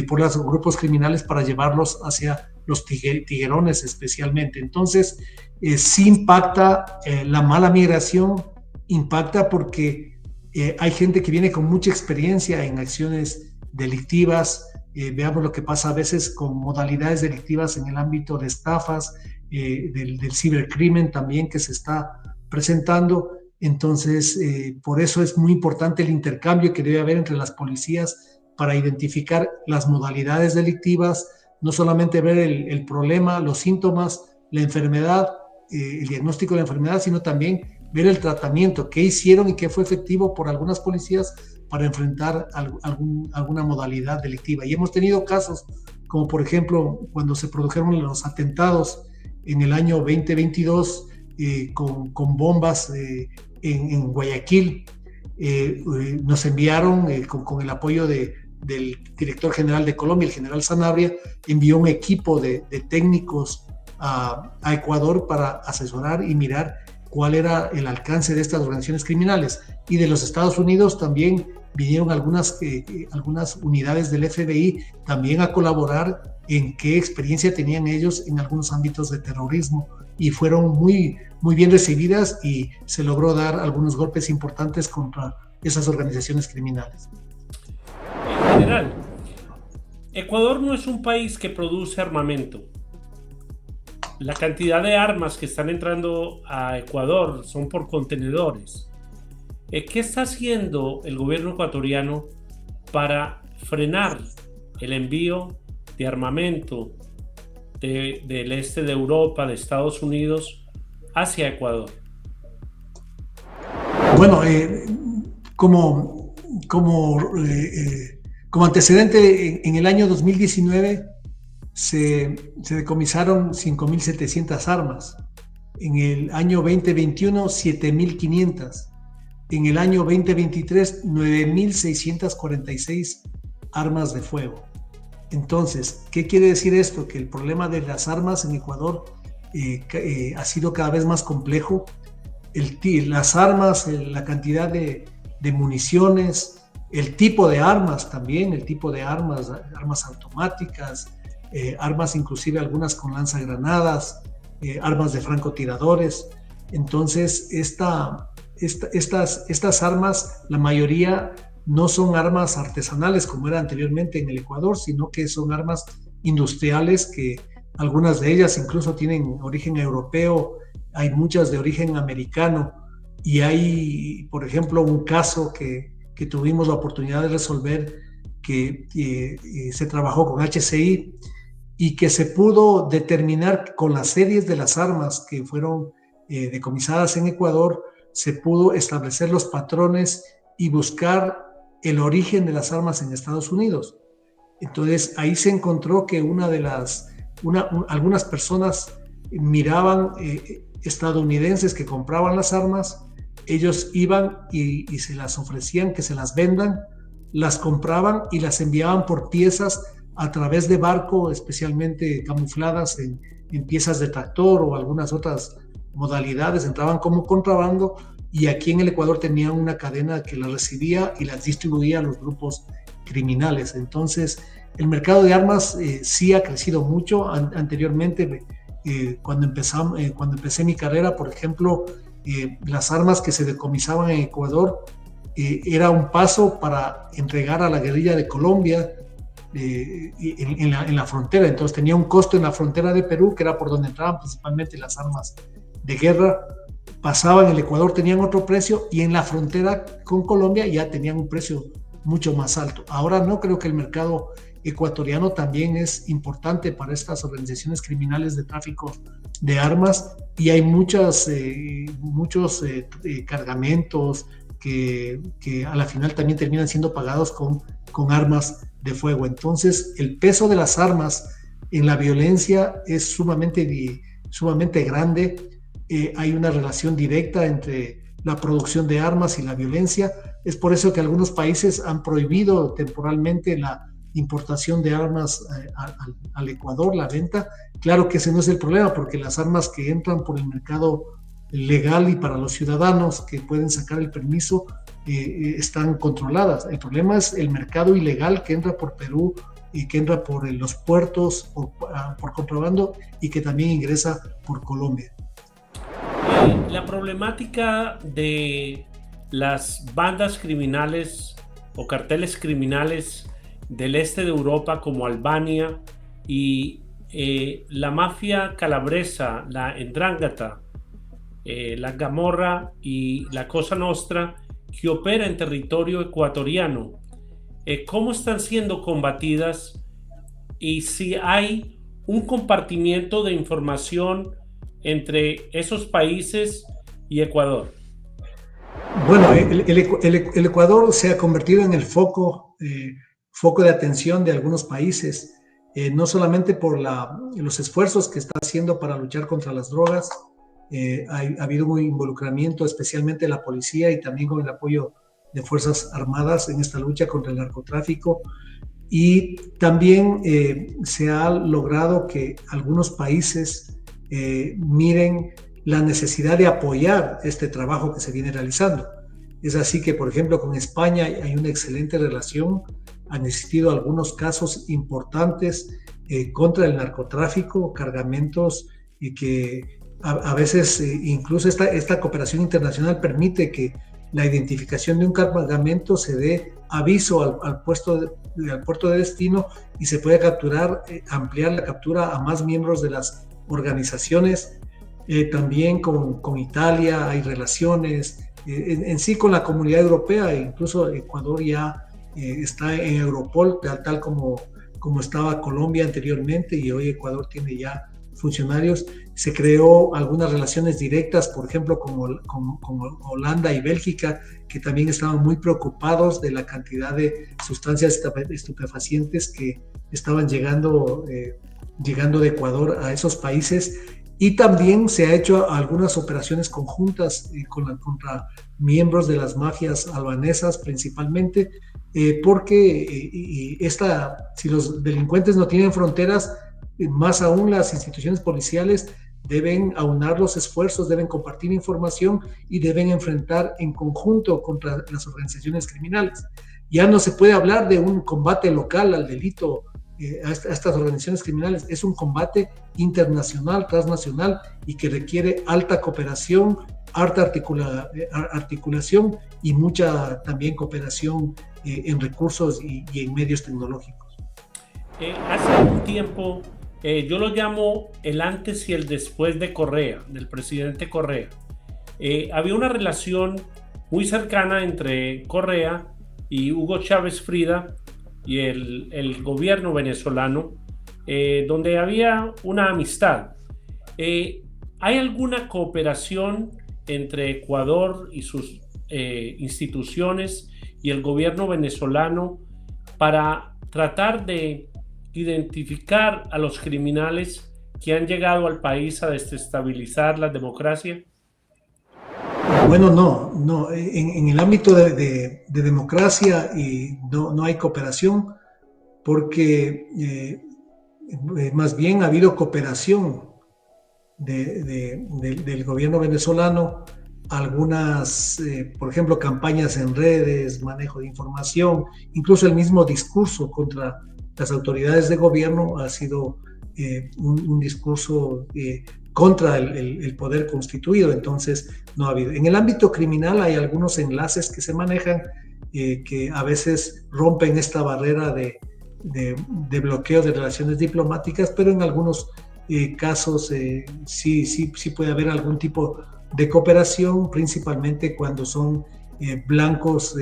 por los grupos criminales para llevarlos hacia los tiguerones especialmente. Entonces, sí impacta la mala migración, impacta porque hay gente que viene con mucha experiencia en acciones delictivas. Veamos lo que pasa a veces con modalidades delictivas en el ámbito de estafas, del cibercrimen también que se está presentando. Entonces, por eso es muy importante el intercambio que debe haber entre las policías para identificar las modalidades delictivas, no solamente ver el problema, los síntomas, la enfermedad, el diagnóstico de la enfermedad, sino también ver el tratamiento, qué hicieron y qué fue efectivo por algunas policías para enfrentar alguna modalidad delictiva. Y hemos tenido casos como, por ejemplo, cuando se produjeron los atentados en el año 2022 con bombas en Guayaquil. Nos enviaron con el apoyo del director general de Colombia, el general Sanabria, envió un equipo de técnicos a Ecuador para asesorar y mirar cuál era el alcance de estas organizaciones criminales. Y de los Estados Unidos también vinieron algunas unidades del FBI también a colaborar en qué experiencia tenían ellos en algunos ámbitos de terrorismo, y fueron muy, muy bien recibidas, y se logró dar algunos golpes importantes contra esas organizaciones criminales. En general, Ecuador no es un país que produce armamento. la cantidad de armas que están entrando a Ecuador son por contenedores. ¿Qué está haciendo el gobierno ecuatoriano para frenar el envío de armamento del este de Europa, de Estados Unidos, hacia Ecuador? Bueno, como antecedente, en el año 2019 se decomisaron 5.700 armas. En el año 2021, 7.500. En el año 2023, 9.646 armas de fuego. Entonces, ¿qué quiere decir esto? Que el problema de las armas en Ecuador ha sido cada vez más complejo. Las armas, la cantidad de municiones, el tipo de armas también, el tipo de armas automáticas, armas inclusive algunas con lanzagranadas, armas de francotiradores. Entonces, estas armas, la mayoría no son armas artesanales como era anteriormente en el Ecuador, sino que son armas industriales que algunas de ellas incluso tienen origen europeo, hay muchas de origen americano, y hay, por ejemplo, un caso que tuvimos la oportunidad de resolver, que se trabajó con HCI y que se pudo determinar con las series de las armas que fueron decomisadas en Ecuador, se pudo establecer los patrones y buscar el origen de las armas en Estados Unidos. Entonces ahí se encontró que algunas personas miraban estadounidenses que compraban las armas, ellos iban y se las ofrecían que se las vendan, las compraban y las enviaban por piezas a través de barco, especialmente camufladas en piezas de tractor o algunas otras modalidades, entraban como contrabando, y aquí en el Ecuador tenían una cadena que las recibía y las distribuía a los grupos criminales. Entonces, el mercado de armas sí ha crecido mucho. Anteriormente, cuando empecé mi carrera, por ejemplo, las armas que se decomisaban en Ecuador era un paso para entregar a la guerrilla de Colombia en la frontera. Entonces tenía un costo en la frontera de Perú, que era por donde entraban principalmente las armas de guerra. Pasaban el Ecuador, tenían otro precio, y en la frontera con Colombia ya tenían un precio mucho más alto. Ahora no, creo que el mercado ecuatoriano también es importante para estas organizaciones criminales de tráfico de armas, y hay muchos cargamentos que a la final también terminan siendo pagados con armas de fuego. Entonces, el peso de las armas en la violencia es sumamente grande. Hay una relación directa entre la producción de armas y la violencia. Es por eso que algunos países han prohibido temporalmente la importación de armas al Ecuador, la venta. Claro que ese no es el problema, porque las armas que entran por el mercado legal y para los ciudadanos que pueden sacar el permiso están controladas. El problema es el mercado ilegal que entra por Perú y que entra por los puertos por contrabando, y que también ingresa por Colombia. La problemática de las bandas criminales o carteles criminales del este de Europa, como Albania, y la mafia calabresa, la 'Ndrangheta, la Camorra y la Cosa Nostra, que opera en territorio ecuatoriano, ¿cómo están siendo combatidas? Y si hay un compartimiento de información entre esos países y Ecuador. Bueno, el Ecuador se ha convertido en el foco de atención de algunos países, no solamente por los esfuerzos que está haciendo para luchar contra las drogas. Ha habido un involucramiento, especialmente de la policía y también con el apoyo de Fuerzas Armadas en esta lucha contra el narcotráfico. Y también se ha logrado que algunos países miren la necesidad de apoyar este trabajo que se viene realizando. Es así que, por ejemplo, con España hay una excelente relación. Han existido algunos casos importantes contra el narcotráfico, cargamentos, y que a veces incluso esta cooperación internacional permite que la identificación de un cargamento se dé aviso al puerto de destino y se puede capturar, ampliar la captura a más miembros de las organizaciones. También con Italia hay relaciones, en sí con la comunidad europea, e incluso Ecuador ya está en Europol, tal como estaba Colombia anteriormente, y hoy Ecuador tiene ya funcionarios. Se creó algunas relaciones directas, por ejemplo, con Holanda y Bélgica, que también estaban muy preocupados de la cantidad de sustancias estupefacientes que estaban llegando de Ecuador a esos países. Y también se ha hecho algunas operaciones conjuntas contra miembros de las mafias albanesas principalmente, porque si los delincuentes no tienen fronteras, más aún las instituciones policiales deben aunar los esfuerzos, deben compartir información y deben enfrentar en conjunto contra las organizaciones criminales. Ya no se puede hablar de un combate local al delito, a estas organizaciones criminales. Es un combate internacional, transnacional, y que requiere alta cooperación, alta articulación y mucha también cooperación en recursos y en medios tecnológicos. Hace un tiempo, yo lo llamo el antes y el después de Correa, del presidente Correa. Había una relación muy cercana entre Correa y Hugo Chávez Frida y el gobierno venezolano, donde había una amistad. ¿Hay alguna cooperación entre Ecuador y sus instituciones y el gobierno venezolano para tratar de identificar a los criminales que han llegado al país a desestabilizar la democracia? Bueno, no. En el ámbito de democracia no hay cooperación, porque más bien ha habido cooperación del gobierno venezolano, algunas, por ejemplo, campañas en redes, manejo de información, incluso el mismo discurso contra las autoridades de gobierno ha sido un discurso contra el poder constituido. Entonces no ha habido. En el ámbito criminal hay algunos enlaces que se manejan que a veces rompen esta barrera de bloqueo de relaciones diplomáticas, pero en algunos casos sí puede haber algún tipo de cooperación, principalmente cuando son blancos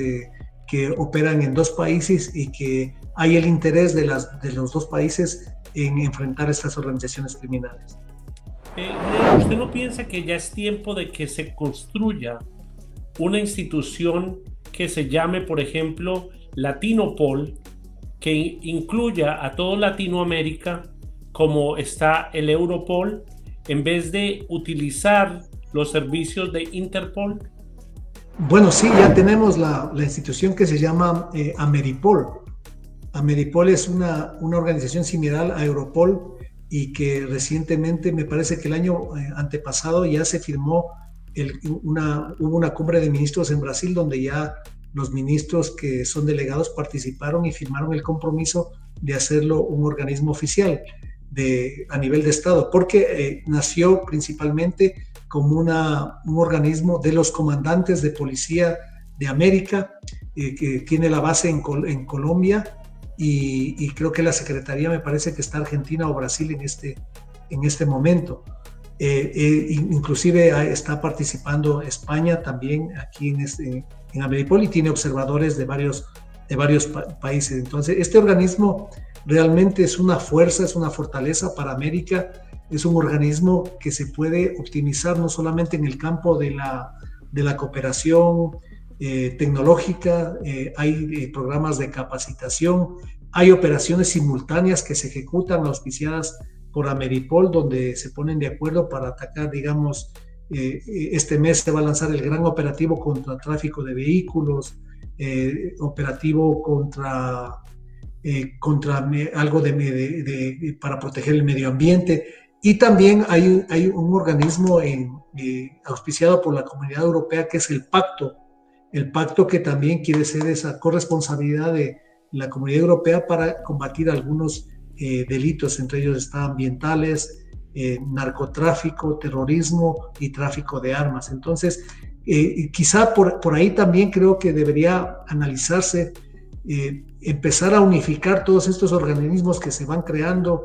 que operan en dos países y que hay el interés de los dos países en enfrentar estas organizaciones criminales. ¿Usted no piensa que ya es tiempo de que se construya una institución que se llame, por ejemplo, Latinopol, que incluya a toda Latinoamérica, como está el Europol, en vez de utilizar los servicios de Interpol? Bueno, sí, ya tenemos la institución que se llama Ameripol. Ameripol es una organización similar a Europol y que recientemente, me parece que el año antepasado, ya se firmó hubo una cumbre de ministros en Brasil donde ya los ministros que son delegados participaron y firmaron el compromiso de hacerlo un organismo oficial a nivel de Estado, porque nació principalmente como un organismo de los comandantes de policía de América, que tiene la base en Colombia, y creo que la Secretaría, me parece que está Argentina o Brasil en este momento. Inclusive está participando España también aquí en Ameripol, y tiene observadores de varios países. Entonces, este organismo realmente es una fuerza, es una fortaleza para América. Es un organismo que se puede optimizar no solamente en el campo de la cooperación tecnológica, hay programas de capacitación, hay operaciones simultáneas que se ejecutan auspiciadas por Ameripol, donde se ponen de acuerdo para atacar, digamos, este mes se va a lanzar el gran operativo contra tráfico de vehículos, operativo contra algo para proteger el medio ambiente. Y también hay un organismo auspiciado por la Comunidad Europea, que es el pacto que también quiere ser esa corresponsabilidad de la Comunidad Europea para combatir algunos delitos, entre ellos están ambientales, narcotráfico, terrorismo y tráfico de armas. Entonces, quizá por ahí también creo que debería analizarse, empezar a unificar todos estos organismos que se van creando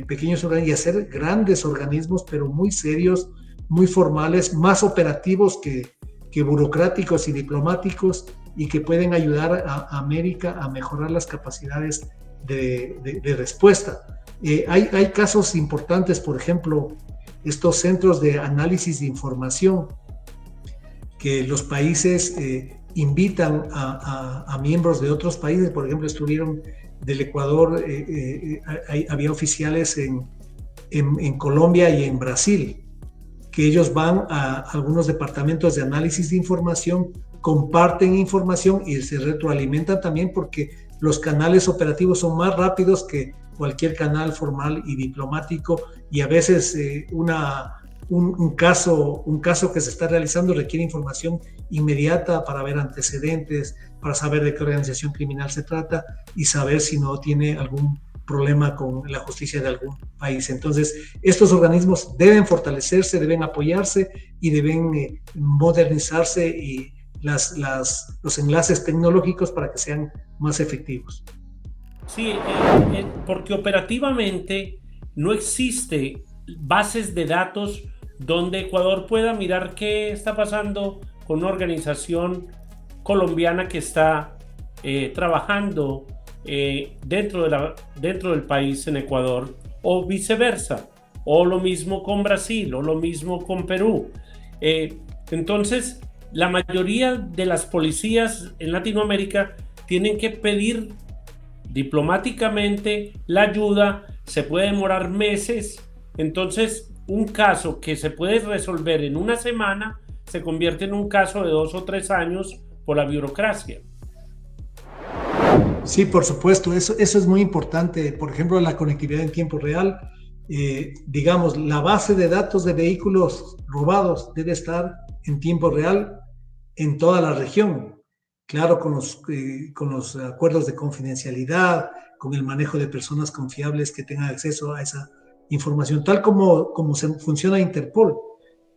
pequeños organismos y hacer grandes organismos, pero muy serios, muy formales, más operativos que burocráticos y diplomáticos, y que pueden ayudar a América a mejorar las capacidades de respuesta. Hay casos importantes, por ejemplo, estos centros de análisis de información que los países invitan a miembros de otros países. Por ejemplo, estuvieron del Ecuador, había oficiales en Colombia y en Brasil, que ellos van a algunos departamentos de análisis de información, comparten información y se retroalimentan también, porque los canales operativos son más rápidos que cualquier canal formal y diplomático, y a veces un caso que se está realizando requiere información inmediata para ver antecedentes, para saber de qué organización criminal se trata y saber si no tiene algún problema con la justicia de algún país. Entonces, estos organismos deben fortalecerse, deben apoyarse y deben modernizarse, y los enlaces tecnológicos para que sean más efectivos. Sí, porque operativamente no existe bases de datos donde Ecuador pueda mirar qué está pasando con una organización colombiana que está trabajando dentro del país en Ecuador, o viceversa, o lo mismo con Brasil, o lo mismo con Perú. Entonces, la mayoría de las policías en Latinoamérica tienen que pedir diplomáticamente la ayuda, se puede demorar meses. Entonces, un caso que se puede resolver en una semana se convierte en un caso de 2 o 3 años por la burocracia. Sí, por supuesto, eso es muy importante. Por ejemplo, la conectividad en tiempo real. Digamos, la base de datos de vehículos robados debe estar en tiempo real en toda la región. Claro, con los acuerdos de confidencialidad, con el manejo de personas confiables que tengan acceso a esa información, tal como funciona Interpol.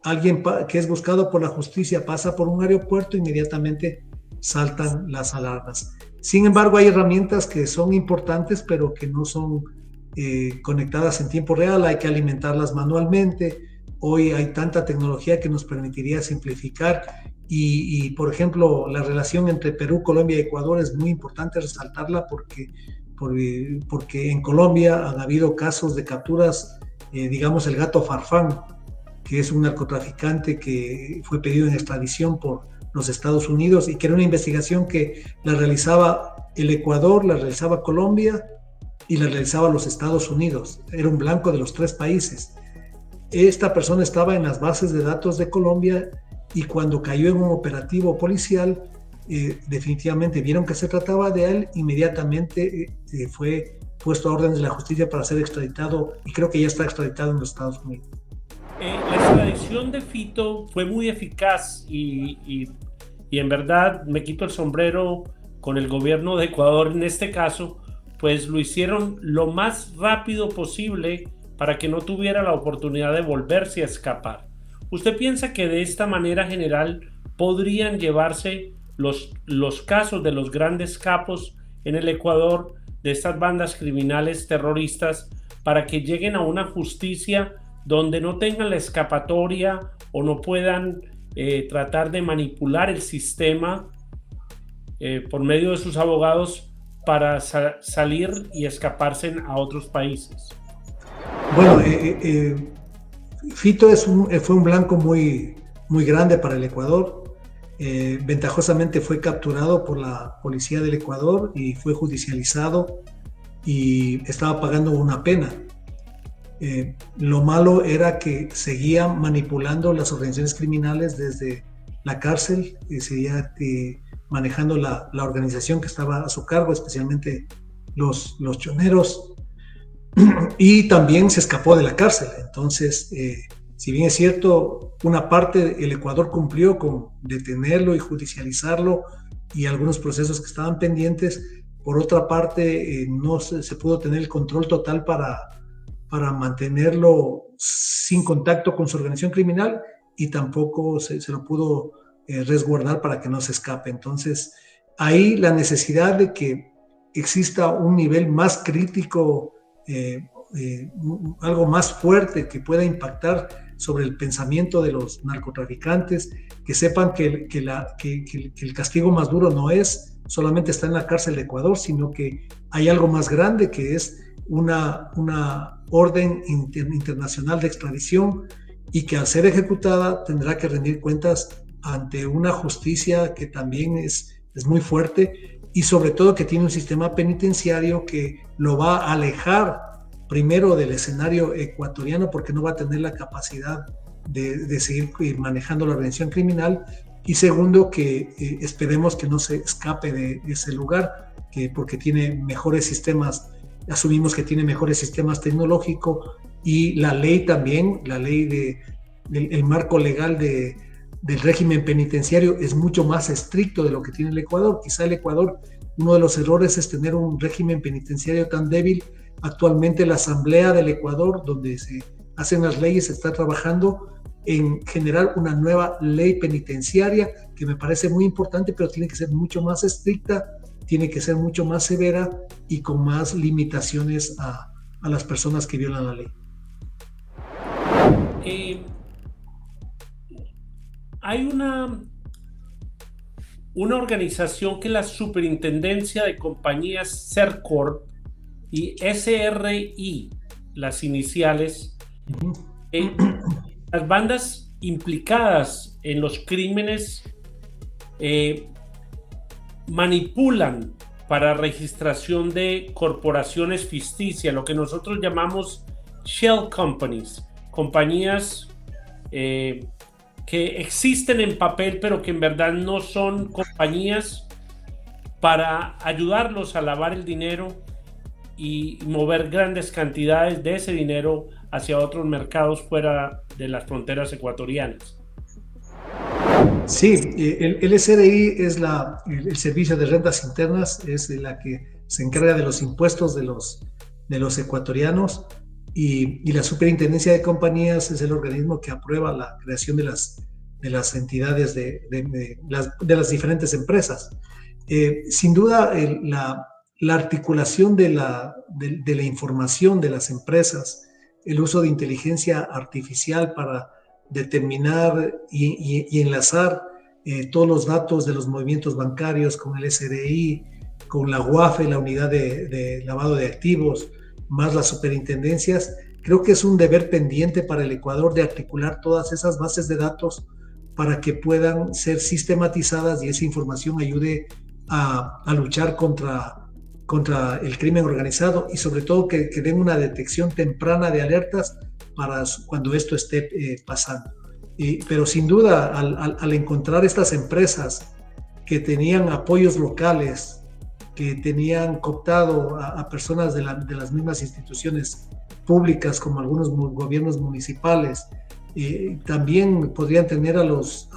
Alguien que es buscado por la justicia pasa por un aeropuerto, inmediatamente saltan las alarmas. Sin embargo, hay herramientas que son importantes, pero que no son conectadas en tiempo real, hay que alimentarlas manualmente. Hoy hay tanta tecnología que nos permitiría simplificar, y por ejemplo, la relación entre Perú, Colombia y Ecuador es muy importante resaltarla, porque en Colombia han habido casos de capturas, digamos el gato Farfán, que es un narcotraficante que fue pedido en extradición por los Estados Unidos, y que era una investigación que la realizaba el Ecuador, la realizaba Colombia y la realizaba los Estados Unidos. Era un blanco de los 3 países. Esta persona estaba en las bases de datos de Colombia, y cuando cayó en un operativo policial, definitivamente vieron que se trataba de él, inmediatamente fue puesto a órdenes de la justicia para ser extraditado, y creo que ya está extraditado en los Estados Unidos. La extradición de Fito fue muy eficaz, y en verdad me quito el sombrero con el gobierno de Ecuador en este caso, pues lo hicieron lo más rápido posible para que no tuviera la oportunidad de volverse a escapar. ¿Usted piensa que de esta manera general podrían llevarse los casos de los grandes capos en el Ecuador, de estas bandas criminales terroristas, para que lleguen a una justicia donde no tengan la escapatoria o no puedan tratar de manipular el sistema por medio de sus abogados para salir y escaparse a otros países? Bueno, Fito fue un blanco muy, muy grande para el Ecuador. Ventajosamente fue capturado por la policía del Ecuador y fue judicializado, y estaba pagando una pena. Lo malo era que seguía manipulando las organizaciones criminales desde la cárcel, seguía manejando la organización que estaba a su cargo, especialmente los choneros, y también se escapó de la cárcel. Entonces, si bien es cierto, una parte el Ecuador cumplió con detenerlo y judicializarlo y algunos procesos que estaban pendientes, por otra parte no se pudo tener el control total para mantenerlo sin contacto con su organización criminal, y tampoco se lo pudo resguardar para que no se escape. Entonces, ahí la necesidad de que exista un nivel más crítico algo más fuerte que pueda impactar sobre el pensamiento de los narcotraficantes, que sepan que el castigo más duro no es solamente estar en la cárcel de Ecuador, sino que hay algo más grande, que es una orden internacional de extradición, y que al ser ejecutada tendrá que rendir cuentas ante una justicia que también es muy fuerte, y sobre todo que tiene un sistema penitenciario que lo va a alejar primero del escenario ecuatoriano, porque no va a tener la capacidad de seguir manejando la organización criminal, y segundo, que esperemos que no se escape de ese lugar, porque tiene mejores sistemas, asumimos que tiene mejores sistemas tecnológicos, y la ley también, la ley el marco legal del régimen penitenciario es mucho más estricto de lo que tiene el Ecuador. Quizá el Ecuador, uno de los errores es tener un régimen penitenciario tan débil. Actualmente la Asamblea del Ecuador, donde se hacen las leyes, está trabajando en generar una nueva ley penitenciaria, que me parece muy importante, pero tiene que ser mucho más estricta, tiene que ser mucho más severa y con más limitaciones a las personas que violan la ley. Hay una organización que es la Superintendencia de Compañías Sercorp y SRI, las iniciales, las bandas implicadas en los crímenes manipulan para registración de corporaciones ficticias, lo que nosotros llamamos shell companies, compañías que existen en papel pero que en verdad no son compañías, para ayudarlos a lavar el dinero y mover grandes cantidades de ese dinero hacia otros mercados fuera de las fronteras ecuatorianas. Sí, el SRI es el Servicio de Rentas Internas, es la que se encarga de los impuestos de los ecuatorianos, y la Superintendencia de Compañías es el organismo que aprueba la creación de las entidades de las diferentes empresas. Sin duda, la articulación de la información de las empresas, el uso de inteligencia artificial para determinar y enlazar todos los datos de los movimientos bancarios con el SRI, con la UAFE, la unidad de lavado de activos, más las superintendencias. Creo que es un deber pendiente para el Ecuador de articular todas esas bases de datos para que puedan ser sistematizadas y esa información ayude a luchar contra el crimen organizado, y sobre todo que den una detección temprana de alertas para cuando esto esté pasando. Pero sin duda, al encontrar estas empresas que tenían apoyos locales, que tenían cooptado a personas de las mismas instituciones públicas, como algunos gobiernos municipales, también podrían tener a las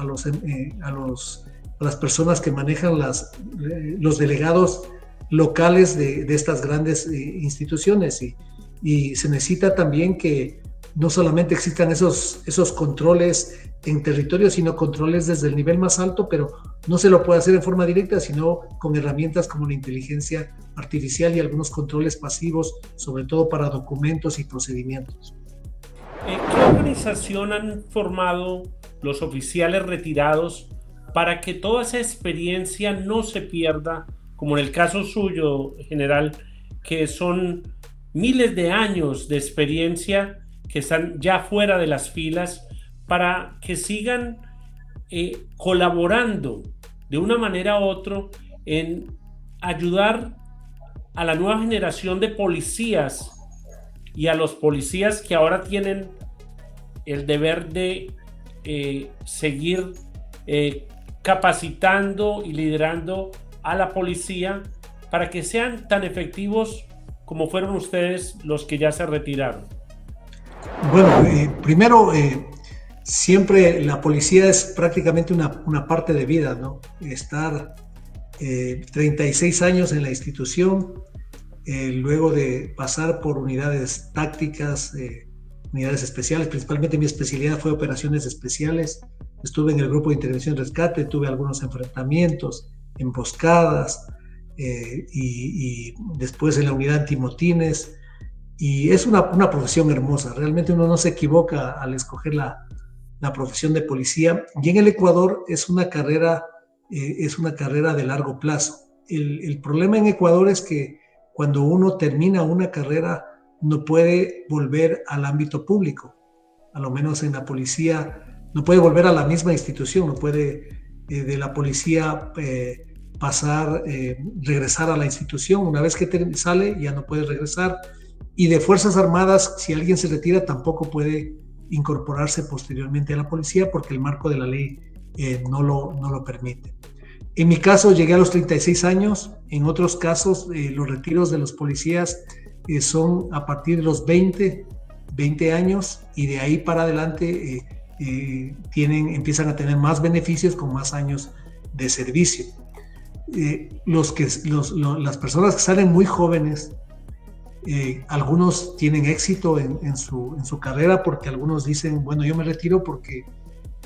personas que manejan los delegados locales de estas grandes instituciones, y se necesita también que no solamente existan esos controles en territorio, sino controles desde el nivel más alto, pero no se lo puede hacer en forma directa, sino con herramientas como la inteligencia artificial y algunos controles pasivos, sobre todo para documentos y procedimientos. ¿Qué organización han formado los oficiales retirados para que toda esa experiencia no se pierda, como en el caso suyo, general, que son miles de años de experiencia que están ya fuera de las filas, para que sigan colaborando de una manera u otra en ayudar a la nueva generación de policías y a los policías que ahora tienen el deber de seguir capacitando y liderando a la policía para que sean tan efectivos como fueron ustedes los que ya se retiraron? Bueno, primero, siempre la policía es prácticamente una parte de vida, ¿no? Estar 36 años en la institución, luego de pasar por unidades tácticas, unidades especiales. Principalmente mi especialidad fue operaciones especiales. Estuve en el grupo de intervención y rescate, tuve algunos enfrentamientos, emboscadas, y después en la unidad antimotines. Y es una profesión hermosa, realmente uno no se equivoca al escoger la profesión de policía. Y en el Ecuador es una carrera de largo plazo. El problema en Ecuador es que cuando uno termina una carrera no puede volver al ámbito público, a lo menos en la policía, no puede volver a la misma institución, no puede de la policía regresar a la institución. Una vez que sale ya no puede regresar. Y de Fuerzas Armadas, si alguien se retira, tampoco puede incorporarse posteriormente a la policía porque el marco de la ley no lo permite. En mi caso llegué a los 36 años, en otros casos los retiros de los policías son a partir de los 20 años y de ahí para adelante empiezan a tener más beneficios con más años de servicio. Las personas que salen muy jóvenes, algunos tienen éxito en su carrera porque algunos dicen, bueno, yo me retiro porque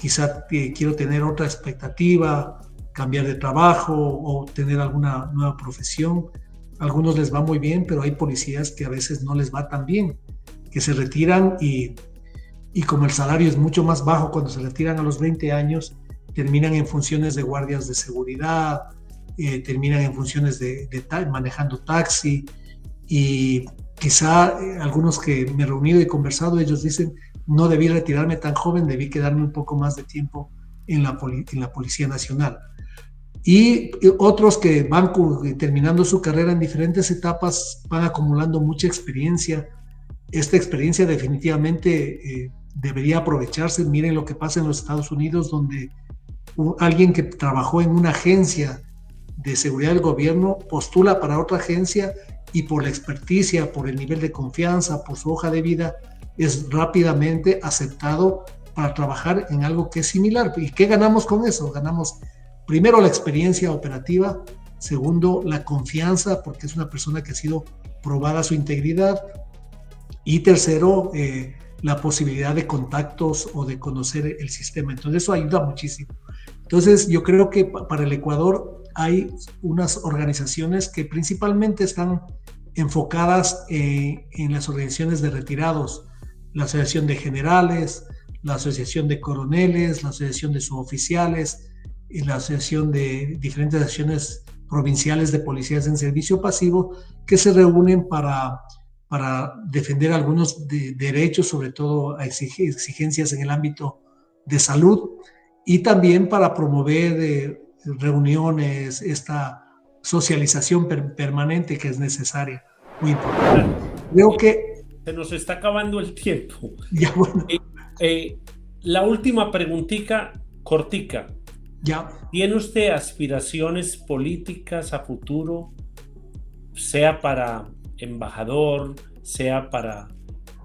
quizá quiero tener otra expectativa, cambiar de trabajo o tener alguna nueva profesión. A algunos les va muy bien, pero hay policías que a veces no les va tan bien, que se retiran y como el salario es mucho más bajo cuando se retiran a los 20 años, terminan en funciones de guardias de seguridad, terminan en funciones manejando taxi. Y quizá algunos que me he reunido y conversado, ellos dicen, no debí retirarme tan joven, debí quedarme un poco más de tiempo en la Policía Nacional. Y otros que van terminando su carrera en diferentes etapas, van acumulando mucha experiencia. Esta experiencia definitivamente debería aprovecharse. Miren lo que pasa en los Estados Unidos, donde alguien que trabajó en una agencia de seguridad del gobierno postula para otra agencia y por la experticia, por el nivel de confianza, por su hoja de vida, es rápidamente aceptado para trabajar en algo que es similar. ¿Y qué ganamos con eso? Ganamos primero la experiencia operativa, segundo la confianza, porque es una persona que ha sido probada su integridad, y tercero la posibilidad de contactos o de conocer el sistema. Entonces eso ayuda muchísimo. Entonces yo creo que para el Ecuador hay unas organizaciones que principalmente están enfocadas en las organizaciones de retirados, la Asociación de Generales, la Asociación de Coroneles, la Asociación de Suboficiales, y la Asociación de diferentes asociaciones provinciales de policías en servicio pasivo, que se reúnen para defender algunos derechos, sobre todo a exigencias en el ámbito de salud, y también para promover reuniones, esta socialización permanente que es necesaria, muy importante. Creo que se nos está acabando el tiempo. Ya, bueno. La última preguntita cortica. Ya. ¿Tiene usted aspiraciones políticas a futuro, sea para embajador, sea para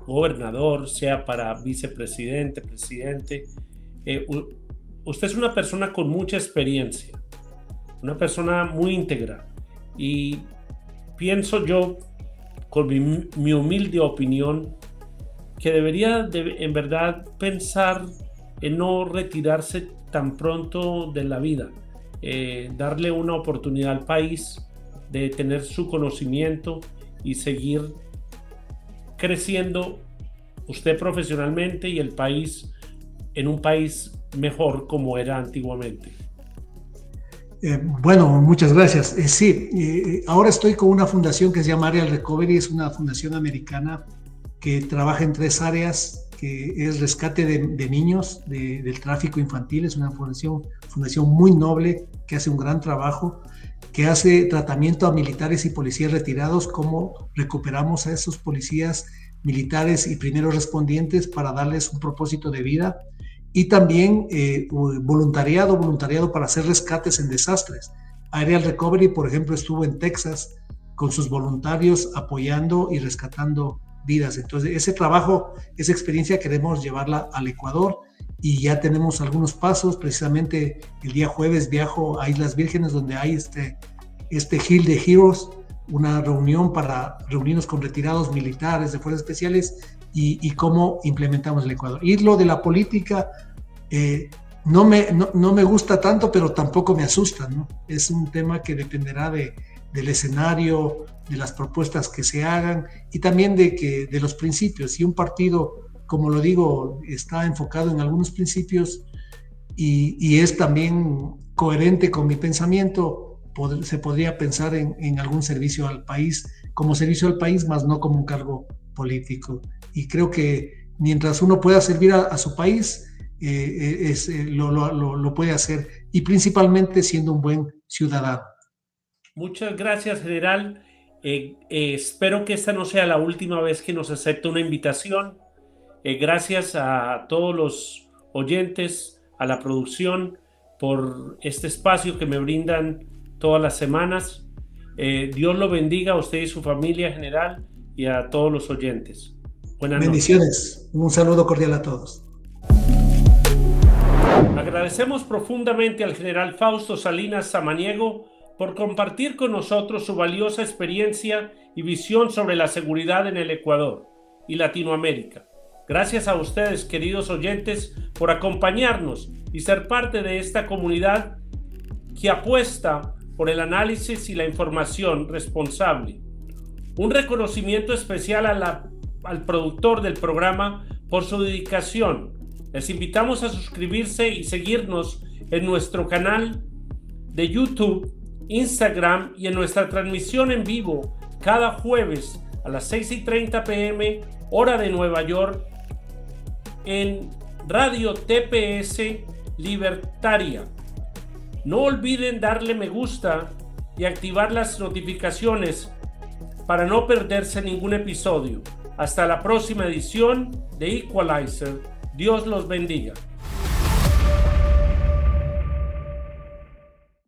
gobernador, sea para vicepresidente, presidente? Usted es una persona con mucha experiencia, una persona muy íntegra, y pienso yo, con mi humilde opinión, que debería en verdad pensar en no retirarse tan pronto de la vida, darle una oportunidad al país de tener su conocimiento y seguir creciendo usted profesionalmente y el país en un país mejor como era antiguamente. Bueno, muchas gracias. Sí, ahora estoy con una fundación que se llama Aerial Recovery, es una fundación americana que trabaja en 3 áreas, que es rescate de niños del tráfico infantil. Es una fundación muy noble que hace un gran trabajo, que hace tratamiento a militares y policías retirados, cómo recuperamos a esos policías militares y primeros respondientes para darles un propósito de vida, y también voluntariado para hacer rescates en desastres. Aerial Recovery, por ejemplo, estuvo en Texas con sus voluntarios apoyando y rescatando vidas. Entonces, ese trabajo, esa experiencia queremos llevarla al Ecuador, y ya tenemos algunos pasos. Precisamente el día jueves viajo a Islas Vírgenes, donde hay este Hill de Heroes, una reunión para reunirnos con retirados militares de fuerzas especiales y cómo implementamos el Ecuador. Y lo de la política no me gusta tanto, pero tampoco me asusta, ¿no? Es un tema que dependerá del escenario, de las propuestas que se hagan y también de los principios. Si un partido, como lo digo, está enfocado en algunos principios y es también coherente con mi pensamiento, se podría pensar en algún servicio al país, como servicio al país, más no como un cargo político. Y creo que mientras uno pueda servir a su país, lo puede hacer, y principalmente siendo un buen ciudadano. Muchas gracias, general. Espero que esta no sea la última vez que nos acepte una invitación. Gracias a todos los oyentes, a la producción, por este espacio que me brindan todas las semanas. Dios lo bendiga a usted y su familia, general, y a todos los oyentes. Buenas Bendiciones. noches. Un saludo cordial a todos. Agradecemos profundamente al general Fausto Salinas Samaniego por compartir con nosotros su valiosa experiencia y visión sobre la seguridad en el Ecuador y Latinoamérica. Gracias a ustedes, queridos oyentes, por acompañarnos y ser parte de esta comunidad que apuesta por el análisis y la información responsable. Un reconocimiento especial al productor del programa por su dedicación. Les invitamos a suscribirse y seguirnos en nuestro canal de YouTube, Instagram y en nuestra transmisión en vivo cada jueves a las 6:30 p.m. hora de Nueva York en Radio TPS Libertaria. No olviden darle me gusta y activar las notificaciones para no perderse ningún episodio. Hasta la próxima edición de Equalizer. Dios los bendiga.